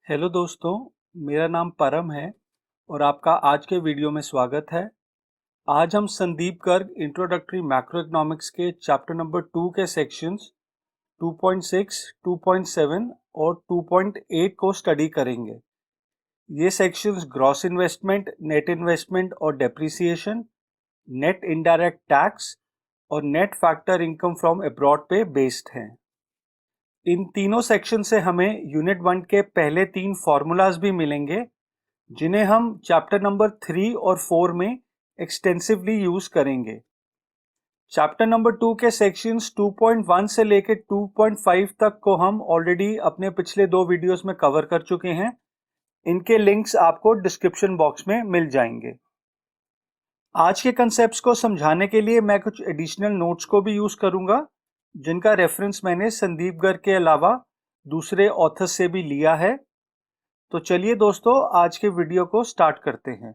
Hello दोस्तों, मेरा नाम परम है और आपका आज के वीडियो में स्वागत है। आज हम Sandeep Garg introductory macro economics के चैप्टर नंबर 2 के सेक्शंस 2.6, 2.7 और 2.8 को स्टडी करेंगे। ये sections gross investment, net investment और डेप्रिसिएशन, नेट इनडायरेक्ट टैक्स और net factor income from abroad पे बेस्ड हैं। इन तीनों सेक्शन से हमें यूनिट 1 के पहले 3 फॉर्मूलाज भी मिलेंगे, जिन्हें हम चैप्टर नंबर 3 और 4 में एक्सटेंसिवली यूज करेंगे। चैप्टर नंबर 2 के सेक्शंस 2.1 से लेकर 2.5 तक को हम ऑलरेडी अपने पिछले 2 वीडियोस में कवर कर चुके हैं। इनके लिंक्स आपको डिस्क्रिप्शन बॉक्स में मिल जाएंगे। आज के कंसेप्ट्स को समझाने के लिए मैं कुछ एडिशनल नोट्स को भी यूज करूंगा, जिनका रेफरेंस मैंने संदीप गर्ग के अलावा दूसरे ऑथर्स से भी लिया है। तो चलिए दोस्तों, आज के वीडियो को स्टार्ट करते हैं।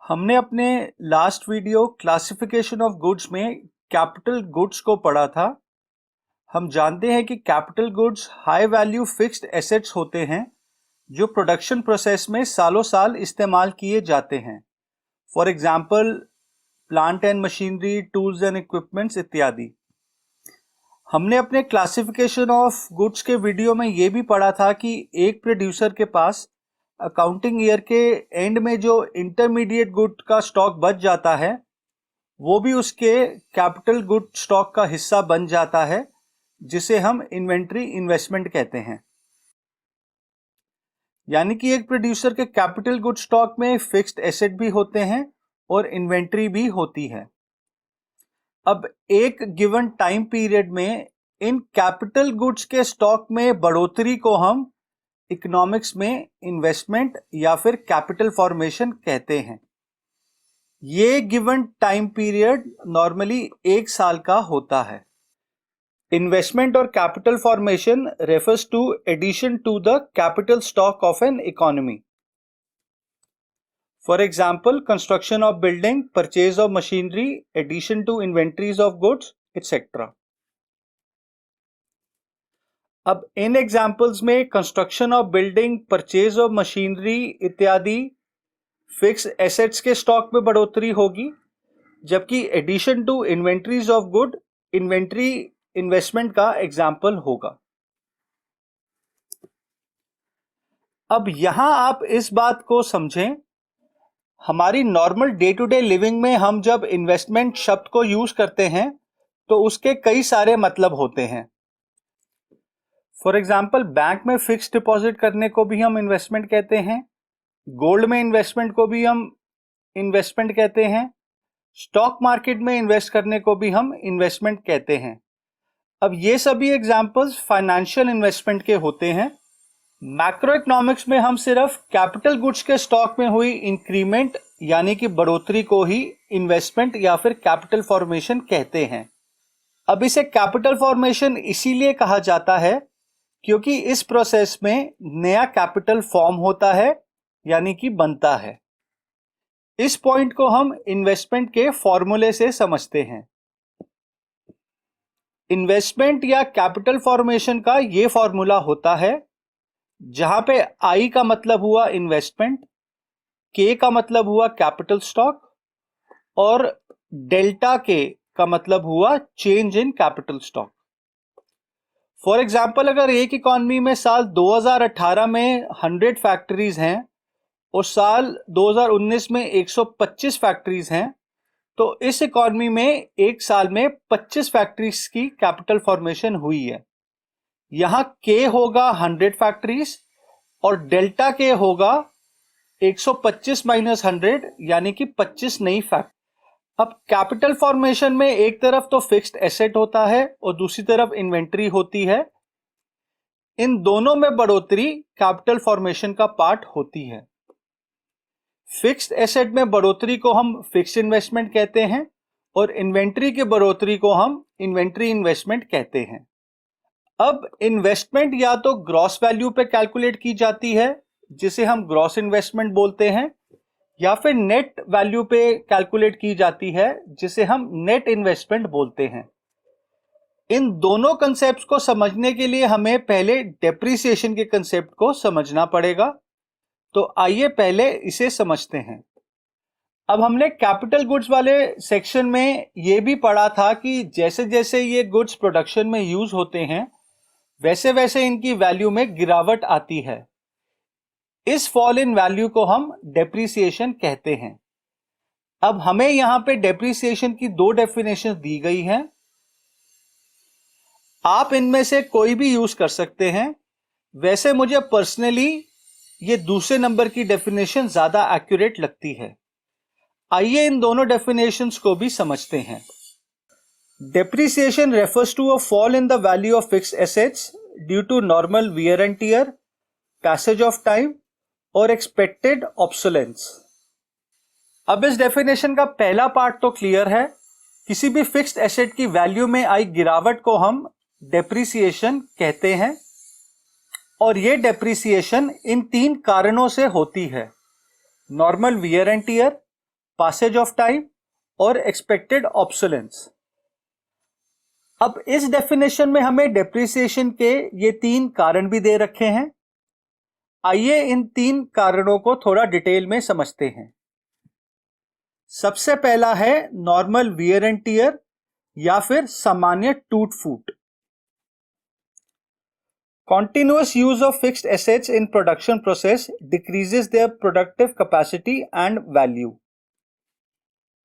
हमने अपने last video classification of goods में कैपिटल गुड्स को पढ़ा था। हम जानते हैं कि capital goods high value fixed assets होते हैं जो प्रोडक्शन प्रोसेस में सालों साल इस्तेमाल किए जाते हैं। For example plant and machinery, tools and equipments इत्यादि। हमने अपने क्लासिफिकेशन ऑफ गुड्स के वीडियो में यह भी पढ़ा था कि एक प्रोड्यूसर के पास अकाउंटिंग ईयर के एंड में जो इंटरमीडिएट गुड का स्टॉक बच जाता है, वो भी उसके कैपिटल गुड स्टॉक का हिस्सा बन जाता है, जिसे हम इन्वेंट्री इन्वेस्टमेंट कहते हैं। यानी कि एक प्रोड्यूसर के कैपिटल गुड स्टॉक में फिक्स्ड एसेट भी होते हैं और इन्वेंट्री भी होती है। अब एक गिवन टाइम पीरियड में इन कैपिटल गुड्स के स्टॉक में बढ़ोतरी को हम इकोनॉमिक्स में इन्वेस्टमेंट या फिर कैपिटल फॉर्मेशन कहते हैं। ये गिवन टाइम पीरियड नॉर्मली 1 साल का होता है। इन्वेस्टमेंट और capital formation refers to addition to the capital stock of an economy. For example, construction of building, purchase of machinery, addition to inventories of goods, etc. अब इन examples में construction of building, purchase of machinery इत्यादि fix assets के stock में बढ़ोतरी होगी, जबकि addition to inventories of good inventory investment का एग्जाम्पल होगा। अब यहां आप इस बात को समझें, हमारी normal day to day living में हम जब इन्वेस्टमेंट शब्द को यूज करते हैं तो उसके कई सारे मतलब होते हैं। फॉर एग्जाम्पल, बैंक में फिक्स्ड डिपॉजिट करने को भी हम इन्वेस्टमेंट कहते हैं, गोल्ड में इन्वेस्टमेंट को भी हम इन्वेस्टमेंट कहते हैं, स्टॉक मार्केट में इन्वेस्ट करने को भी हम इन्वेस्टमेंट कहते हैं। अब ये सभी एग्जाम्पल्स फाइनेंशियल इन्वेस्टमेंट के होते हैं। मैक्रो इकोनॉमिक्स में हम सिर्फ कैपिटल गुड्स के स्टॉक में हुई इंक्रीमेंट यानी कि बढ़ोतरी को ही इन्वेस्टमेंट या फिर कैपिटल फॉर्मेशन कहते हैं। अब इसे कैपिटल फॉर्मेशन इसीलिए कहा जाता है क्योंकि इस प्रोसेस में नया कैपिटल फॉर्म होता है यानी कि बनता है। इस पॉइंट को हम इन्वेस्टमेंट के फॉर्मूले से समझते हैं। इन्वेस्टमेंट या कैपिटल फॉर्मेशन का यह फॉर्मूला होता है जहां पे आई का मतलब हुआ इन्वेस्टमेंट, के का मतलब हुआ कैपिटल स्टॉक और डेल्टा के का मतलब हुआ change in capital stock. For example, अगर एक इकॉनमी में साल 2018 में 100 फैक्ट्रीज हैं और साल 2019 में 125 फैक्ट्रीज हैं, तो इस इकॉनमी में एक साल में 25 फैक्ट्रीज की कैपिटल फॉर्मेशन हुई है। यहां के होगा 100 फैक्ट्रीज और डेल्टा के होगा 125 माइनस 100 यानी कि 25 नई फैक्ट्री। अब कैपिटल फॉर्मेशन में एक तरफ तो फिक्स्ड एसेट होता है और दूसरी तरफ इन्वेंट्री होती है। इन दोनों में बढ़ोतरी कैपिटल फॉर्मेशन का पार्ट होती है। फिक्स्ड एसेट में बढ़ोतरी को हम फिक्स्ड इन्वेस्टमेंट कहते हैं और इन्वेंट्री की बढ़ोतरी को हम इन्वेंट्री इन्वेस्टमेंट कहते हैं। अब इन्वेस्टमेंट या तो ग्रॉस वैल्यू पे कैलकुलेट की जाती है, जिसे हम ग्रॉस इन्वेस्टमेंट बोलते हैं, या फिर नेट वैल्यू पे कैलकुलेट की जाती है, जिसे हम नेट इन्वेस्टमेंट बोलते हैं। इन दोनों कंसेप्ट को समझने के लिए हमें पहले डेप्रिसिएशन के कंसेप्ट को समझना पड़ेगा। तो आइए पहले इसे समझते हैं। अब हमने कैपिटल गुड्स वाले सेक्शन में ये भी पढ़ा था कि जैसे जैसे ये गुड्स प्रोडक्शन में यूज होते हैं वैसे वैसे इनकी वैल्यू में गिरावट आती है। इस फॉल इन वैल्यू को हम डेप्रिसिएशन कहते हैं। अब हमें यहां पे डेप्रिसिएशन की दो डेफिनेशन दी गई हैं। आप इनमें से कोई भी यूज कर सकते हैं। वैसे मुझे पर्सनली ये दूसरे नंबर की डेफिनेशन ज्यादा एक्यूरेट लगती है। आइए इन दोनों डेफिनेशंस को भी समझते हैं। Depreciation refers to a fall in the value of fixed assets due to normal wear and tear, passage of time और एक्सपेक्टेड ऑब्सोलेंस। अब इस डेफिनेशन का पहला पार्ट तो क्लियर है। किसी भी फिक्स्ड एसेट की वैल्यू में आई गिरावट को हम डेप्रिसिएशन कहते हैं और यह डेप्रिसिएशन इन तीन कारणों से होती है: normal wear and tier, passage of time और expected obsolescence। अब इस डेफिनेशन में हमें डेप्रिसिएशन के ये तीन कारण भी दे रखे हैं। आइए इन तीन कारणों को थोड़ा डिटेल में समझते हैं। सबसे पहला है नॉर्मल वियर एंड टियर या फिर सामान्य टूट फूट। Continuous use of fixed assets in production process decreases their productive capacity and value।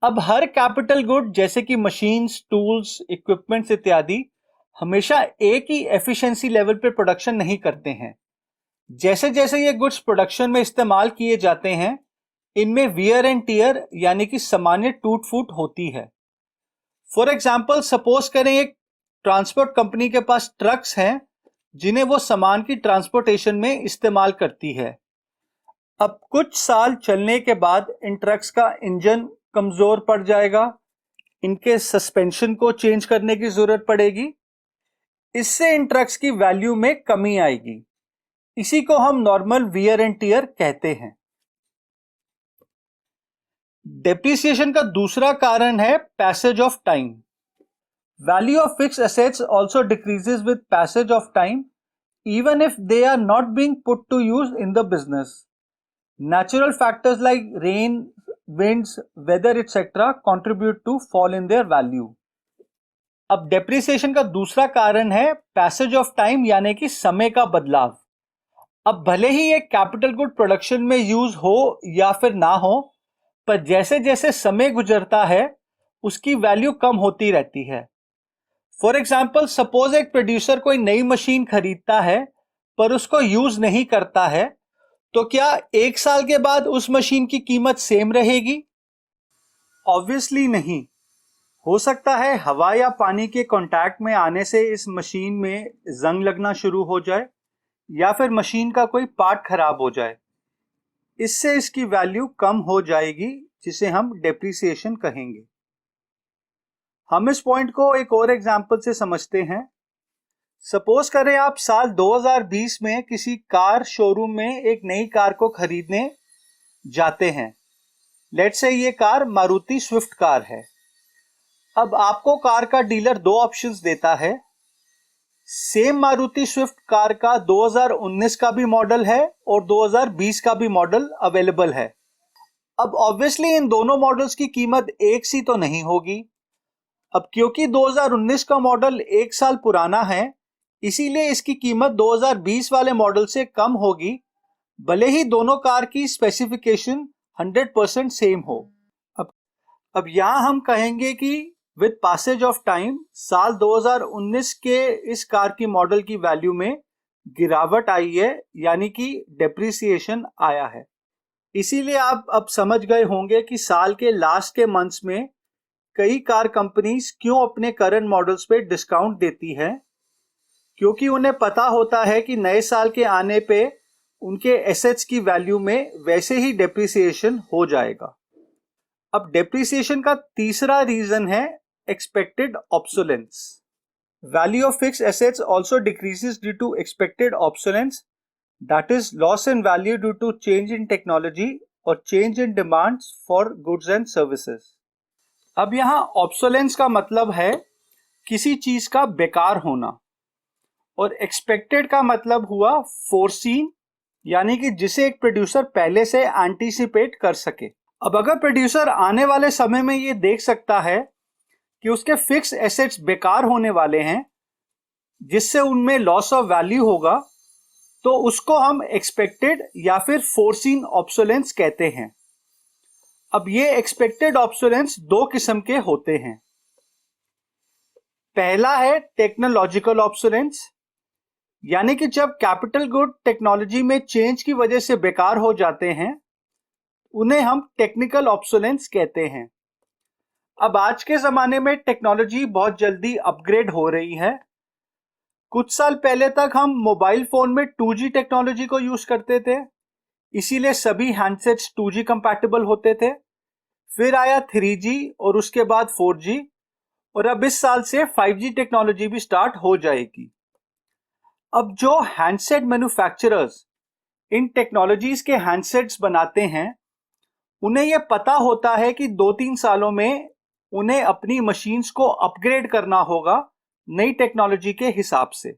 अब हर कैपिटल गुड जैसे कि मशीन्स, टूल्स, इक्विपमेंट्स इत्यादि हमेशा एक ही एफिशिएंसी लेवल पे प्रोडक्शन नहीं करते हैं। जैसे जैसे ये गुड्स प्रोडक्शन में इस्तेमाल किए जाते हैं इनमें वियर एंड टियर यानी कि सामान्य टूट फूट होती है। फॉर एग्जाम्पल सपोज करें एक ट्रांसपोर्ट कंपनी के पास ट्रक्स हैं जिन्हें वो सामान की ट्रांसपोर्टेशन में इस्तेमाल करती है। अब कुछ साल चलने के बाद इन ट्रक्स का इंजन कमजोर पड़ जाएगा, इनके सस्पेंशन को चेंज करने की जरूरत पड़ेगी। इससे इन ट्रक्स की वैल्यू में कमी आएगी। इसी को हम नॉर्मल वियर एंड टियर कहते हैं। डेप्रिसिएशन का दूसरा कारण है passage of time. Value of fixed assets also decreases with passage of time even if they are not being put to use in the business. Natural factors like rain, winds, weather etc. contribute to fall in their value। अब depreciation का दूसरा कारण है passage of time यानी कि समय का बदलाव। अब भले ही एक कैपिटल गुड प्रोडक्शन में यूज हो या फिर ना हो, पर जैसे जैसे समय गुजरता है उसकी वैल्यू कम होती रहती है। फॉर एग्जाम्पल सपोज एक प्रोड्यूसर कोई नई मशीन खरीदता है पर उसको यूज नहीं करता है, तो क्या एक साल के बाद उस मशीन की कीमत सेम रहेगी? ऑब्वियसली नहीं। हो सकता है हवा या पानी के कांटेक्ट में आने से इस मशीन में जंग लगना शुरू हो जाए या फिर मशीन का कोई पार्ट खराब हो जाए। इससे इसकी वैल्यू कम हो जाएगी जिसे हम डेप्रिसिएशन कहेंगे। हम इस पॉइंट को एक और एग्जांपल से समझते हैं। सपोज करें आप साल 2020 में किसी कार शोरूम में एक नई कार को खरीदने जाते हैं। लेट्स से ये कार मारुति स्विफ्ट कार है। अब आपको कार का डीलर दो ऑप्शंस देता है। सेम मारुति स्विफ्ट कार का 2019 का भी मॉडल है और 2020 का भी मॉडल अवेलेबल है। अब ऑब्वियसली इन दोनों मॉडल्स की कीमत एक सी तो नहीं होगी। अब क्योंकि 2019 का मॉडल एक साल पुराना है इसीलिए इसकी कीमत 2020 वाले मॉडल से कम होगी, भले ही दोनों कार की स्पेसिफिकेशन 100% सेम हो। अब यहां हम कहेंगे कि विद पैसेज ऑफ टाइम साल 2019 के इस कार की मॉडल की वैल्यू में गिरावट आई है यानी कि डेप्रिसिएशन आया है। इसीलिए आप अब समझ गए होंगे कि साल के लास्ट के मंथ्स में कई कार कंपनीज क्यों अपने करंट मॉडल्स पे डिस्काउंट देती है, क्योंकि उन्हें पता होता है कि नए साल के आने पे उनके एसेट्स की वैल्यू में वैसे ही डेप्रिसिएशन हो जाएगा। अब डेप्रिसिएशन का तीसरा रीजन है expected obsolescence. Value of fixed assets also decreases due to expected obsolescence, that is loss in value due to change in technology और change in demands for goods and services. अब यहाँ obsolescence का मतलब है किसी चीज का बेकार होना, और एक्सपेक्टेड का मतलब हुआ फोरसीन, यानी कि जिसे एक प्रोड्यूसर पहले से एंटीसिपेट कर सके। अब अगर प्रोड्यूसर आने वाले समय में ये देख सकता है कि उसके फिक्स एसेट्स बेकार होने वाले हैं, जिससे उनमें लॉस ऑफ वैल्यू होगा, तो उसको हम एक्सपेक्टेड या फिर फोरसीन ऑब्सोलेंस कहते हैं। अब ये एक्सपेक्टेड ऑब्सोलेंस दो किस्म के होते हैं। पहला है टेक्नोलॉजिकल ऑब्सोलेंस, यानी कि जब कैपिटल गुड टेक्नोलॉजी में चेंज की वजह से बेकार हो जाते हैं, उन्हें हम टेक्निकल ऑब्सोलेंस कहते हैं। अब आज के जमाने में टेक्नोलॉजी बहुत जल्दी अपग्रेड हो रही है। कुछ साल पहले तक हम मोबाइल फोन में 2G टेक्नोलॉजी को यूज करते थे, इसीलिए सभी हैंडसेट्स 2G कंपैटिबल होते थे। फिर आया 3G और उसके बाद 4G, और अब इस साल से 5G टेक्नोलॉजी भी स्टार्ट हो जाएगी। अब जो हैंडसेट मैन्युफैक्चरर्स इन टेक्नोलॉजीज के हैंडसेट्स बनाते हैं, उन्हें यह पता होता है कि 2-3 सालों में उन्हें अपनी मशीन्स को अपग्रेड करना होगा नई टेक्नोलॉजी के हिसाब से।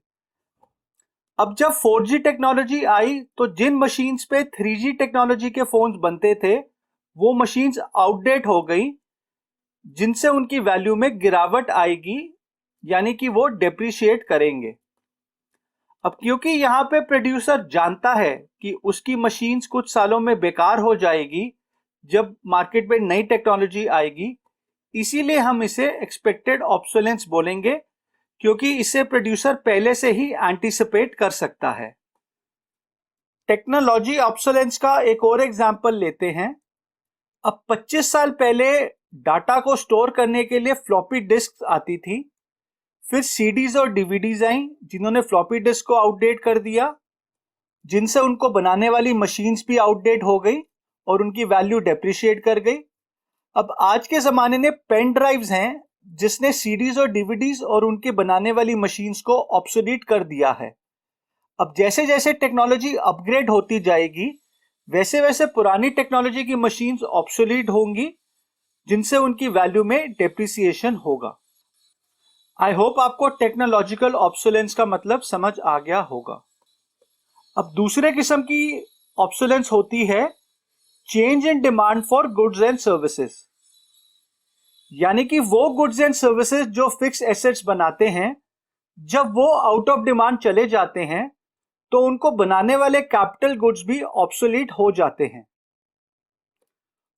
अब जब 4G टेक्नोलॉजी आई तो जिन मशीन्स पे 3G टेक्नोलॉजी के फोन्स बनते थे, वो मशीन्स आउटडेट हो गई, जिनसे उनकी वैल्यू में गिरावट आएगी, यानी कि वो डेप्रिशिएट करेंगे। अब क्योंकि यहाँ पे प्रोड्यूसर जानता है कि उसकी मशीन्स कुछ सालों में बेकार हो जाएगी जब मार्केट में नई टेक्नोलॉजी आएगी, इसीलिए हम इसे एक्सपेक्टेड ऑब्सोलेंस बोलेंगे, क्योंकि इसे प्रोड्यूसर पहले से ही एंटीसिपेट कर सकता है। टेक्नोलॉजी ऑब्सोलेंस का एक और एग्जांपल लेते हैं। अब 25 साल पहले डाटा को स्टोर करने के लिए फ्लॉपी डिस्क आती थी, फिर सीडीज और डीवीडीज आई जिन्होंने फ्लॉपी डिस्क को आउटडेट कर दिया, जिनसे उनको बनाने वाली मशीन्स भी आउटडेट हो गई और उनकी वैल्यू डेप्रिशिएट कर गई। अब आज के जमाने में पेन ड्राइव्स हैं, जिसने सीडीज और डीवीडीज और उनके बनाने वाली मशीन्स को ऑब्सोलीट कर दिया है। अब जैसे जैसे टेक्नोलॉजी अपग्रेड होती जाएगी, वैसे वैसे पुरानी टेक्नोलॉजी की मशीन्स ऑब्सोलीट होंगी, जिनसे उनकी वैल्यू में डेप्रिसिएशन होगा। आई होप आपको टेक्नोलॉजिकल ऑब्सोलेंस का मतलब समझ आ गया होगा। अब दूसरे किस्म की ऑब्सोलेंस होती है change in demand for goods and services, यानी कि वो गुड्स एंड सर्विसेज जो फिक्स एसेट्स बनाते हैं, जब वो आउट ऑफ डिमांड चले जाते हैं, तो उनको बनाने वाले कैपिटल गुड्स भी ऑब्सोलीट हो जाते हैं।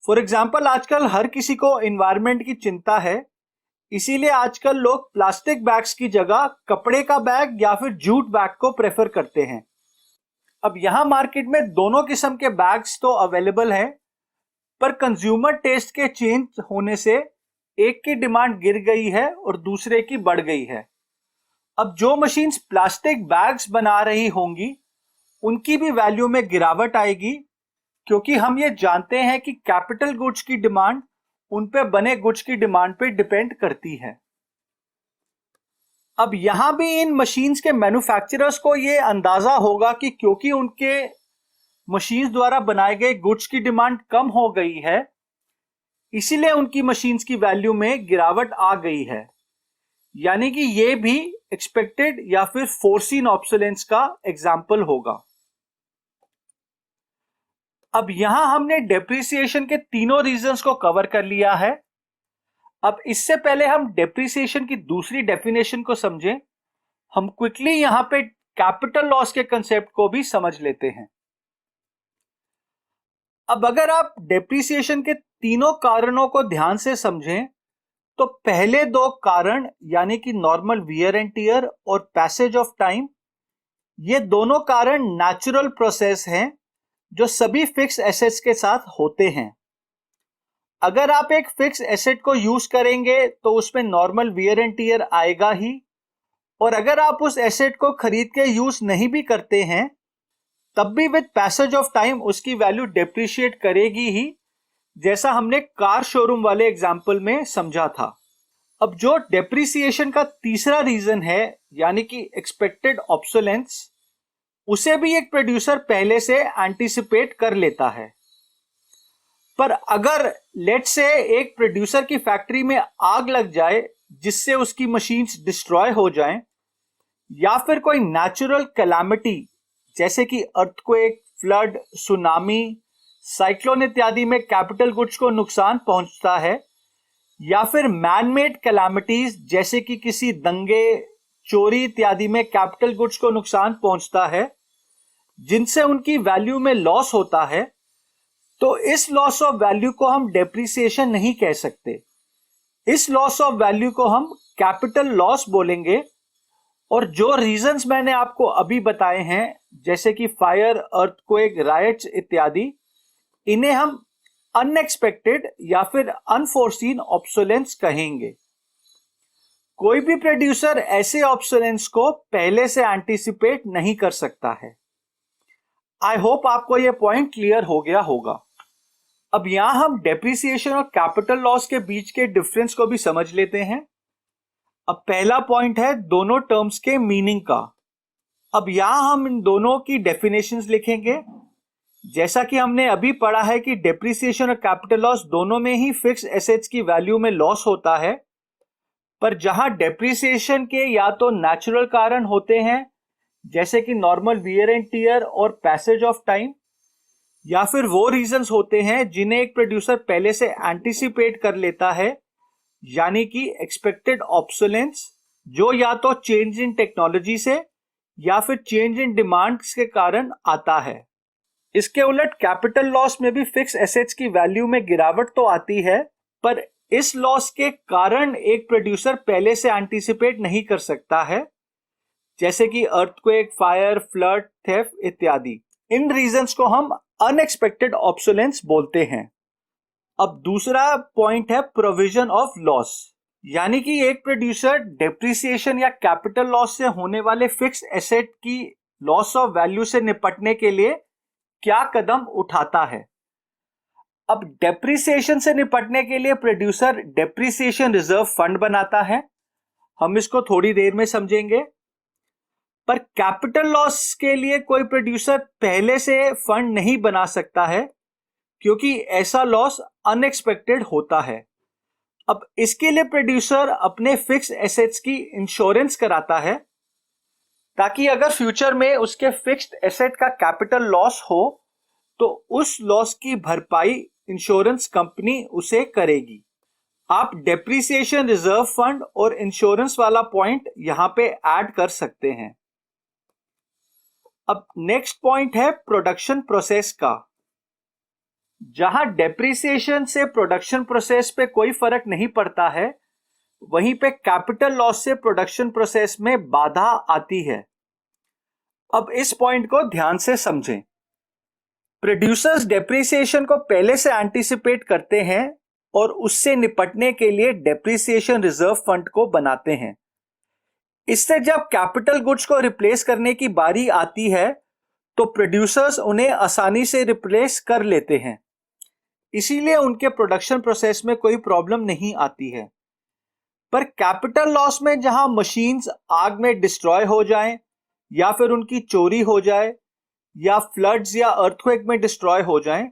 फॉर एग्जाम्पल, आजकल हर किसी को एनवायरनमेंट की चिंता है, इसीलिए आजकल लोग प्लास्टिक बैग्स की जगह कपड़े का बैग या फिर जूट बैग को प्रेफर करते हैं। अब यहां मार्केट में दोनों किस्म के बैग्स तो अवेलेबल है, पर कंज्यूमर टेस्ट के चेंज होने से एक की डिमांड गिर गई है और दूसरे की बढ़ गई है। अब जो मशीन्स प्लास्टिक बैग्स बना रही होंगी, उनकी भी वैल्यू में गिरावट आएगी, क्योंकि हम ये जानते हैं कि कैपिटल गुड्स की डिमांड उन पे बने गुड्स की डिमांड पे डिपेंड करती है। अब यहां भी इन मशीन्स के मैन्युफैक्चरर्स को ये अंदाजा होगा कि क्योंकि उनके मशीन्स द्वारा बनाए गए गुड्स की डिमांड कम हो गई है, इसीलिए उनकी मशीन्स की वैल्यू में गिरावट आ गई है, यानी कि ये भी एक्सपेक्टेड या फिर फोरसीन ऑब्सोलेंस का एग्जाम्पल होगा। अब यहां हमने डेप्रिसिएशन के तीनों रीजंस को कवर कर लिया है। अब इससे पहले हम डेप्रिसिएशन की दूसरी डेफिनेशन को समझें, हम क्विकली यहां पे कैपिटल लॉस के कंसेप्ट को भी समझ लेते हैं। अब अगर आप डेप्रिसिएशन के तीनों कारणों को ध्यान से समझें, तो पहले दो कारण यानी कि नॉर्मल वियर एंड टियर और पैसेज ऑफ टाइम, ये दोनों कारण नेचुरल प्रोसेस हैं जो सभी फिक्स एसेट्स के साथ होते हैं। अगर आप एक फिक्स एसेट को यूज करेंगे तो उसमें नॉर्मल वियर एंड टियर आएगा ही, और अगर आप उस एसेट को खरीद के यूज नहीं भी करते हैं, तब भी विद पैसेज ऑफ टाइम उसकी वैल्यू डेप्रिशिएट करेगी ही, जैसा हमने कार शोरूम वाले एग्जाम्पल में समझा था। अब जो डेप्रिसिएशन का तीसरा रीजन है, यानी कि एक्सपेक्टेड ऑब्सोलेंस, उसे भी एक प्रोड्यूसर पहले से एंटीसिपेट कर लेता है। पर अगर लेट्स से एक प्रोड्यूसर की फैक्ट्री में आग लग जाए जिससे उसकी मशीन्स डिस्ट्रॉय हो जाएं, या फिर कोई नेचुरल कैलामिटी जैसे कि अर्थक्वेक, फ्लड, सुनामी, साइक्लोन इत्यादि में कैपिटल गुड्स को नुकसान पहुंचता है, या फिर मैनमेड कैलामिटीज जैसे कि किसी दंगे, चोरी इत्यादि में कैपिटल गुड्स को नुकसान पहुंचता है, जिनसे उनकी वैल्यू में लॉस होता है, तो इस लॉस ऑफ वैल्यू को हम डेप्रिसिएशन नहीं कह सकते। इस लॉस ऑफ वैल्यू को हम कैपिटल लॉस बोलेंगे। और जो रीजंस मैंने आपको अभी बताए हैं जैसे कि फायर, अर्थक्वेक, रायट्स इत्यादि, इन्हें हम अनएक्सपेक्टेड या फिर अनफोर्सीन ऑब्सोलेंस कहेंगे। कोई भी प्रोड्यूसर ऐसे ऑब्सोलेंस को पहले से एंटीसिपेट नहीं कर सकता है। आई होप आपको यह पॉइंट क्लियर हो गया होगा। अब यहां हम डेप्रिसिएशन और कैपिटल लॉस के बीच के डिफरेंस को भी समझ लेते हैं। अब पहला पॉइंट है दोनों टर्म्स के मीनिंग का। अब यहां हम इन दोनों की डेफिनेशंस लिखेंगे। जैसा कि हमने अभी पढ़ा है कि डेप्रिसिएशन और कैपिटल लॉस दोनों में ही फिक्स्ड एसेट्स की वैल्यू में लॉस होता है, पर जहां डेप्रिसिएशन के या तो नेचुरल कारण होते हैं जैसे कि नॉर्मल वियर एंड टियर और पैसेज ऑफ टाइम, या फिर वो रीजंस होते हैं जिन्हें एक प्रोड्यूसर पहले से एंटीसिपेट कर लेता है, यानी कि एक्सपेक्टेड ऑब्सोलेंस, जो या तो चेंज इन टेक्नोलॉजी से या फिर चेंज इन डिमांड्स के कारण आता है। इसके उलट कैपिटल लॉस में भी फिक्स एसेट्स की वैल्यू में गिरावट तो आती है, पर इस लॉस के कारण एक प्रोड्यूसर पहले से एंटीसिपेट नहीं कर सकता है, जैसे कि अर्थक्वेक, फायर, फ्लड, थेफ्ट इत्यादि। इन रीजंस को हम अनएक्सपेक्टेड ऑब्सोलेंस बोलते हैं। अब दूसरा पॉइंट है प्रोविजन ऑफ लॉस, यानी कि एक प्रोड्यूसर डेप्रिसिएशन या कैपिटल लॉस से होने वाले फिक्स एसेट की लॉस ऑफ वैल्यू से निपटने के लिए क्या कदम उठाता है। अब डेप्रिसिएशन से निपटने के लिए प्रोड्यूसर डेप्रिसिएशन रिजर्व फंड बनाता है, हम इसको थोड़ी देर में समझेंगे। पर कैपिटल लॉस के लिए कोई प्रोड्यूसर पहले से फंड नहीं बना सकता है, क्योंकि ऐसा लॉस अनएक्सपेक्टेड होता है। अब इसके लिए प्रोड्यूसर अपने फिक्स एसेट्स की इंश्योरेंस कराता है, ताकि अगर फ्यूचर में उसके फिक्स्ड एसेट का कैपिटल लॉस हो तो उस लॉस की भरपाई इंश्योरेंस कंपनी उसे करेगी। आप डेप्रिसिएशन रिजर्व फंड और इंश्योरेंस वाला पॉइंट यहां पे ऐड कर सकते हैं। अब नेक्स्ट पॉइंट है प्रोडक्शन प्रोसेस का। जहां डेप्रिसिएशन से प्रोडक्शन प्रोसेस पे कोई फर्क नहीं पड़ता है, वहीं पे कैपिटल लॉस से प्रोडक्शन प्रोसेस में बाधा आती है। अब इस पॉइंट को ध्यान से समझें। प्रोड्यूसर्स डेप्रिसिएशन को पहले से एंटीसिपेट करते हैं और उससे निपटने के लिए डेप्रिसिएशन रिजर्व फंड को बनाते हैं। इससे जब कैपिटल गुड्स को रिप्लेस करने की बारी आती है तो प्रोड्यूसर्स उन्हें आसानी से रिप्लेस कर लेते हैं, इसीलिए उनके प्रोडक्शन प्रोसेस में कोई प्रॉब्लम नहीं आती है। पर कैपिटल लॉस में जहां मशीन्स आग में डिस्ट्रॉय हो जाएं, या फिर उनकी चोरी हो जाए, या फ्लड्स या अर्थक्वेक में डिस्ट्रॉय हो जाएं,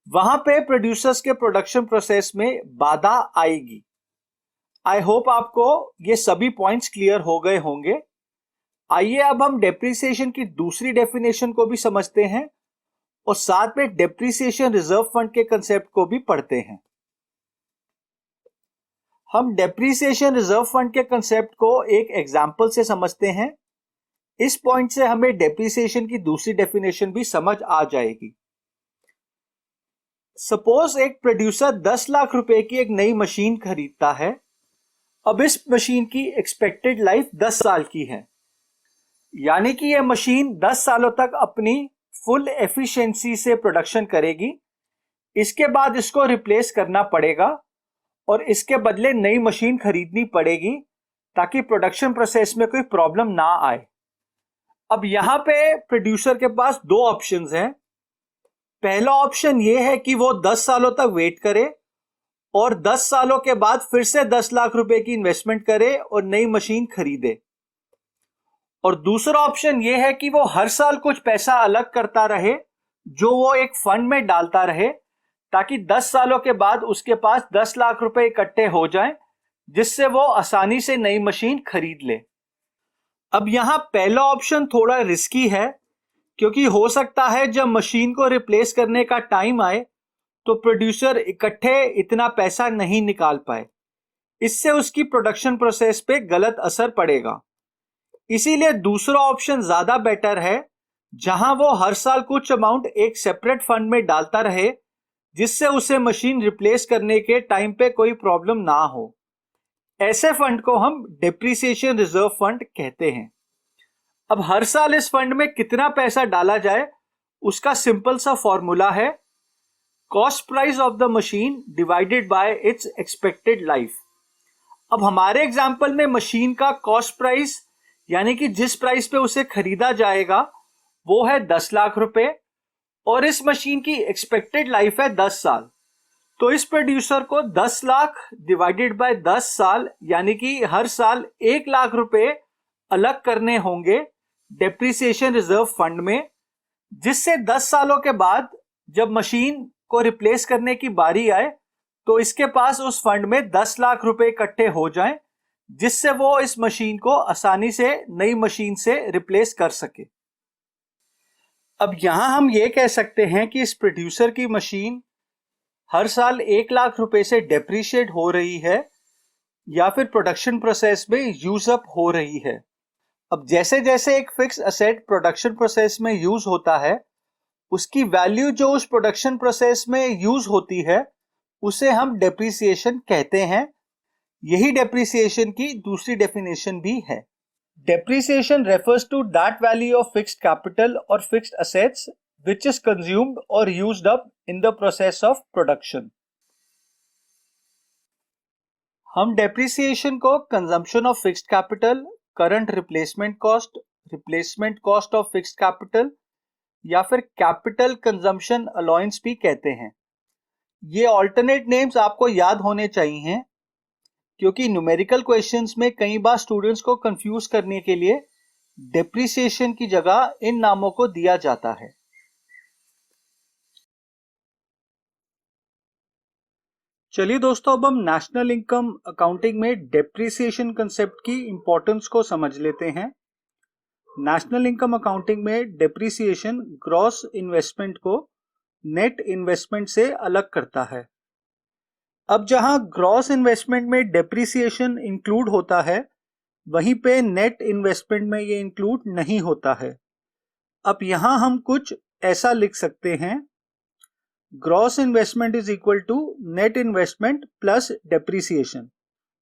वहां पे प्रोड्यूसर्स के प्रोडक्शन प्रोसेस में बाधा आएगी। आई होप आपको ये सभी पॉइंट्स क्लियर हो गए होंगे। आइए अब हम डेप्रिसिएशन की दूसरी डेफिनेशन को भी समझते हैं और साथ में डेप्रिसिएशन रिजर्व फंड के कंसेप्ट को भी पढ़ते हैं। हम डेप्रिसिएशन रिजर्व फंड के कंसेप्ट को एक एग्जांपल से समझते हैं। इस पॉइंट से हमें डेप्रिसिएशन की दूसरी डेफिनेशन भी समझ आ जाएगी। सपोज एक प्रोड्यूसर 10 लाख रुपए की एक नई मशीन खरीदता है। अब इस मशीन की एक्सपेक्टेड लाइफ 10 साल की है, यानी कि यह मशीन 10 सालों तक अपनी फुल एफिशिएंसी से प्रोडक्शन करेगी। इसके बाद इसको रिप्लेस करना पड़ेगा और इसके बदले नई मशीन खरीदनी पड़ेगी, ताकि प्रोडक्शन प्रोसेस में कोई प्रॉब्लम ना आए। अब यहां पे प्रोड्यूसर के पास दो ऑप्शंस हैं। पहला ऑप्शन यह है कि वो 10 सालों तक वेट करे और 10 सालों के बाद फिर से 10 लाख रुपए की इन्वेस्टमेंट करे और नई मशीन खरीदे। और दूसरा ऑप्शन यह है कि वो हर साल कुछ पैसा अलग करता रहे, जो वो एक फंड में डालता रहे, ताकि 10 सालों के बाद उसके पास 10 लाख रुपए इकट्ठे हो जाएं, जिससे वो आसानी से नई मशीन खरीद ले। अब यहाँ पहला ऑप्शन थोड़ा रिस्की है, क्योंकि हो सकता है जब मशीन को रिप्लेस करने का टाइम आए तो प्रोड्यूसर इकट्ठे इतना पैसा नहीं निकाल पाए। इससे उसकी प्रोडक्शन प्रोसेस पे गलत असर पड़ेगा। इसीलिए दूसरा ऑप्शन ज्यादा बेटर है, जहां वो हर साल कुछ अमाउंट एक सेपरेट फंड में डालता रहे, जिससे उसे मशीन रिप्लेस करने के टाइम पे कोई प्रॉब्लम ना हो। ऐसे फंड को हम डेप्रिसिएशन रिजर्व फंड कहते हैं। अब हर साल इस फंड में कितना पैसा डाला जाए, उसका सिंपल सा फॉर्मूला है cost price of the machine divided by it's expected life. अब हमारे एग्जाम्पल में मशीन का कॉस्ट प्राइस यानी कि जिस प्राइस पे उसे खरीदा जाएगा वो है 10 लाख रुपए, और इस मशीन की एक्सपेक्टेड लाइफ है 10 साल। तो इस प्रोड्यूसर को 10 लाख डिवाइडेड बाय 10 साल यानी कि हर साल 1 लाख रुपए अलग करने होंगे डेप्रिसिएशन रिजर्व फंड में, जिससे 10 सालों के बाद जब मशीन को रिप्लेस करने की बारी आए तो इसके पास उस फंड में 10 लाख रुपए इकट्ठे हो जाएं, जिससे वो इस मशीन को आसानी से नई मशीन से रिप्लेस कर सके। अब यहां हम ये कह सकते हैं कि इस प्रोड्यूसर की मशीन हर साल 1 लाख रुपए से डेप्रिशिएट हो रही है या फिर प्रोडक्शन प्रोसेस में यूज अप हो रही है। अब जैसे जैसे एक फिक्स असेट प्रोडक्शन प्रोसेस में यूज होता है, उसकी वैल्यू जो उस प्रोडक्शन प्रोसेस में यूज होती है उसे हम डेप्रिसिएशन कहते हैं। यही डेप्रिसिएशन की दूसरी डेफिनेशन भी है। Depreciation refers to that value of fixed capital और fixed assets which is consumed or used up in the process of production. हम डेप्रिसिएशन को consumption of fixed capital, current replacement cost of fixed capital या फिर capital consumption allowance भी कहते हैं। ये alternate names आपको याद होने चाहिए, क्योंकि न्यूमेरिकल क्वेश्चंस में कई बार स्टूडेंट्स को कंफ्यूज करने के लिए डेप्रिसिएशन की जगह इन नामों को दिया जाता है। चलिए दोस्तों, अब हम नेशनल इनकम अकाउंटिंग में डेप्रिसिएशन कंसेप्ट की इंपॉर्टेंस को समझ लेते हैं। नेशनल इनकम अकाउंटिंग में डेप्रिसिएशन ग्रॉस इन्वेस्टमेंट को नेट इन्वेस्टमेंट से अलग करता है। अब जहां ग्रॉस इन्वेस्टमेंट में डेप्रिसिएशन इंक्लूड होता है, वहीं पे नेट इन्वेस्टमेंट में ये इंक्लूड नहीं होता है। अब यहां हम कुछ ऐसा लिख सकते हैं, gross investment is equal to net investment plus depreciation.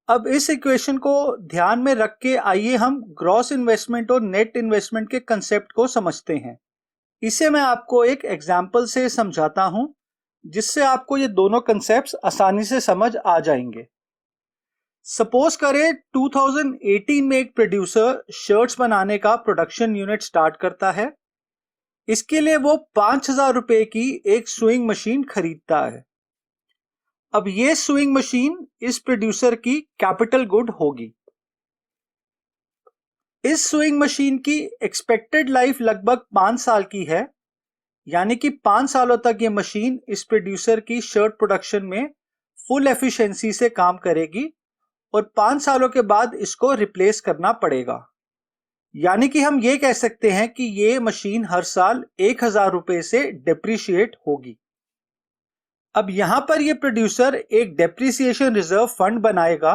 अब इस इक्वेशन को ध्यान में रख के आइए हम ग्रॉस इन्वेस्टमेंट और नेट इन्वेस्टमेंट के कंसेप्ट को समझते हैं। इसे मैं आपको एक एग्जाम्पल से समझाता हूं, जिससे आपको ये दोनों कंसेप्ट्स आसानी से समझ आ जाएंगे। सपोज करें 2018 में एक प्रोड्यूसर शर्ट्स बनाने का प्रोडक्शन यूनिट स्टार्ट करता है। इसके लिए वो 5,000 रुपए की एक सुइंग मशीन खरीदता है। अब ये सुइंग मशीन इस प्रोड्यूसर की कैपिटल गुड होगी। इस सुइंग मशीन की एक्सपेक्टेड लाइफ लगभग 5 साल की है, यानी कि 5 सालों तक ये मशीन इस प्रोड्यूसर की शर्ट प्रोडक्शन में फुल एफिशिएंसी से काम करेगी और 5 सालों के बाद इसको रिप्लेस करना पड़ेगा। यानी कि हम ये कह सकते हैं कि ये मशीन हर साल 1,000 रुपए से डेप्रिशिएट होगी। अब यहां पर ये प्रोड्यूसर एक डेप्रिसिएशन रिजर्व फंड बनाएगा,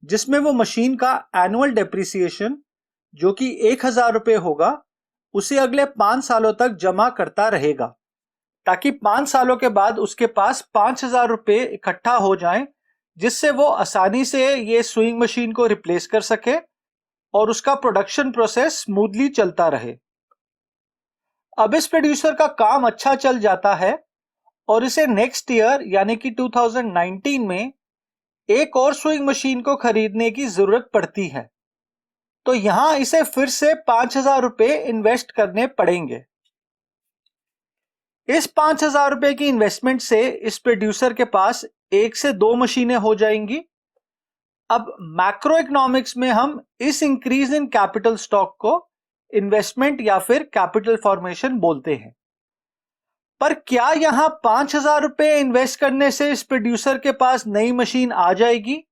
जिसमें वो मशीन का एनुअल डेप्रिसिएशन जो कि 1,000 रुपए होगा, उसे अगले 5 सालों तक जमा करता रहेगा, ताकि 5 सालों के बाद उसके पास 5,000 रुपए इकट्ठा हो जाएं, जिससे वो आसानी से ये स्विंग मशीन को रिप्लेस कर सके और उसका प्रोडक्शन प्रोसेस स्मूथली चलता रहे। अब इस प्रोड्यूसर का काम अच्छा चल जाता है और इसे नेक्स्ट ईयर यानी कि 2019 में एक और स्विंग मशीन को खरीदने की जरूरत पड़ती है। तो यहां इसे फिर से 5,000 रुपए इन्वेस्ट करने पड़ेंगे। इस 5,000 रुपए की इन्वेस्टमेंट से इस प्रोड्यूसर के पास 1 से 2 मशीनें हो जाएंगी। अब मैक्रो इकोनॉमिक्स में हम इस इंक्रीज इन कैपिटल स्टॉक को इन्वेस्टमेंट या फिर कैपिटल फॉर्मेशन बोलते हैं। पर क्या यहां 5,000 रुपए इन्वेस्ट करने से इस प्रोड्यूसर के पास नई मशीन आ जाएगी?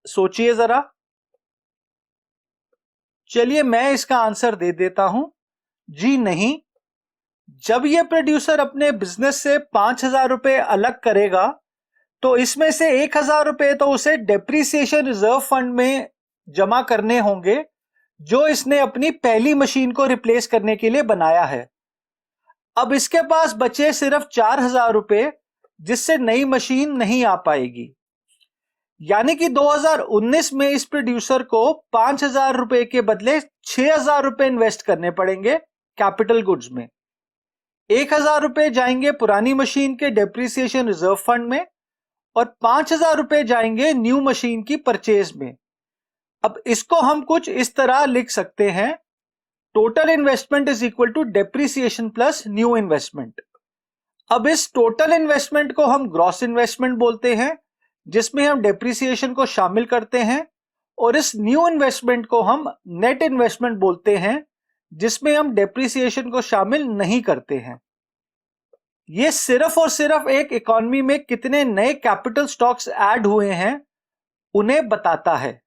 सोचिए जरा। चलिए मैं इसका आंसर दे देता हूं। जी नहीं, जब ये प्रोड्यूसर अपने बिजनेस से 5,000 रुपए अलग करेगा तो इसमें से 1,000 रुपए तो उसे डेप्रिसिएशन रिजर्व फंड में जमा करने होंगे, जो इसने अपनी पहली मशीन को रिप्लेस करने के लिए बनाया है। अब इसके पास बचे सिर्फ 4,000 रुपए, जिससे नई मशीन नहीं आ पाएगी। यानी कि 2019 में इस प्रोड्यूसर को 5,000 रुपए के बदले 6,000 रुपए इन्वेस्ट करने पड़ेंगे कैपिटल गुड्स में। 1,000 रुपए जाएंगे पुरानी मशीन के डेप्रिसिएशन रिजर्व फंड में और 5,000 रुपए जाएंगे न्यू मशीन की परचेज में। अब इसको हम कुछ इस तरह लिख सकते हैं, total investment is equal to depreciation plus new investment. अब इस टोटल इन्वेस्टमेंट को हम ग्रॉस इन्वेस्टमेंट बोलते हैं, जिसमें हम डेप्रिसिएशन को शामिल करते हैं, और इस न्यू इन्वेस्टमेंट को हम नेट इन्वेस्टमेंट बोलते हैं, जिसमें हम डेप्रिसिएशन को शामिल नहीं करते हैं। ये सिर्फ और सिर्फ एक इकोनॉमी में कितने नए कैपिटल स्टॉक्स ऐड हुए हैं उन्हें बताता है।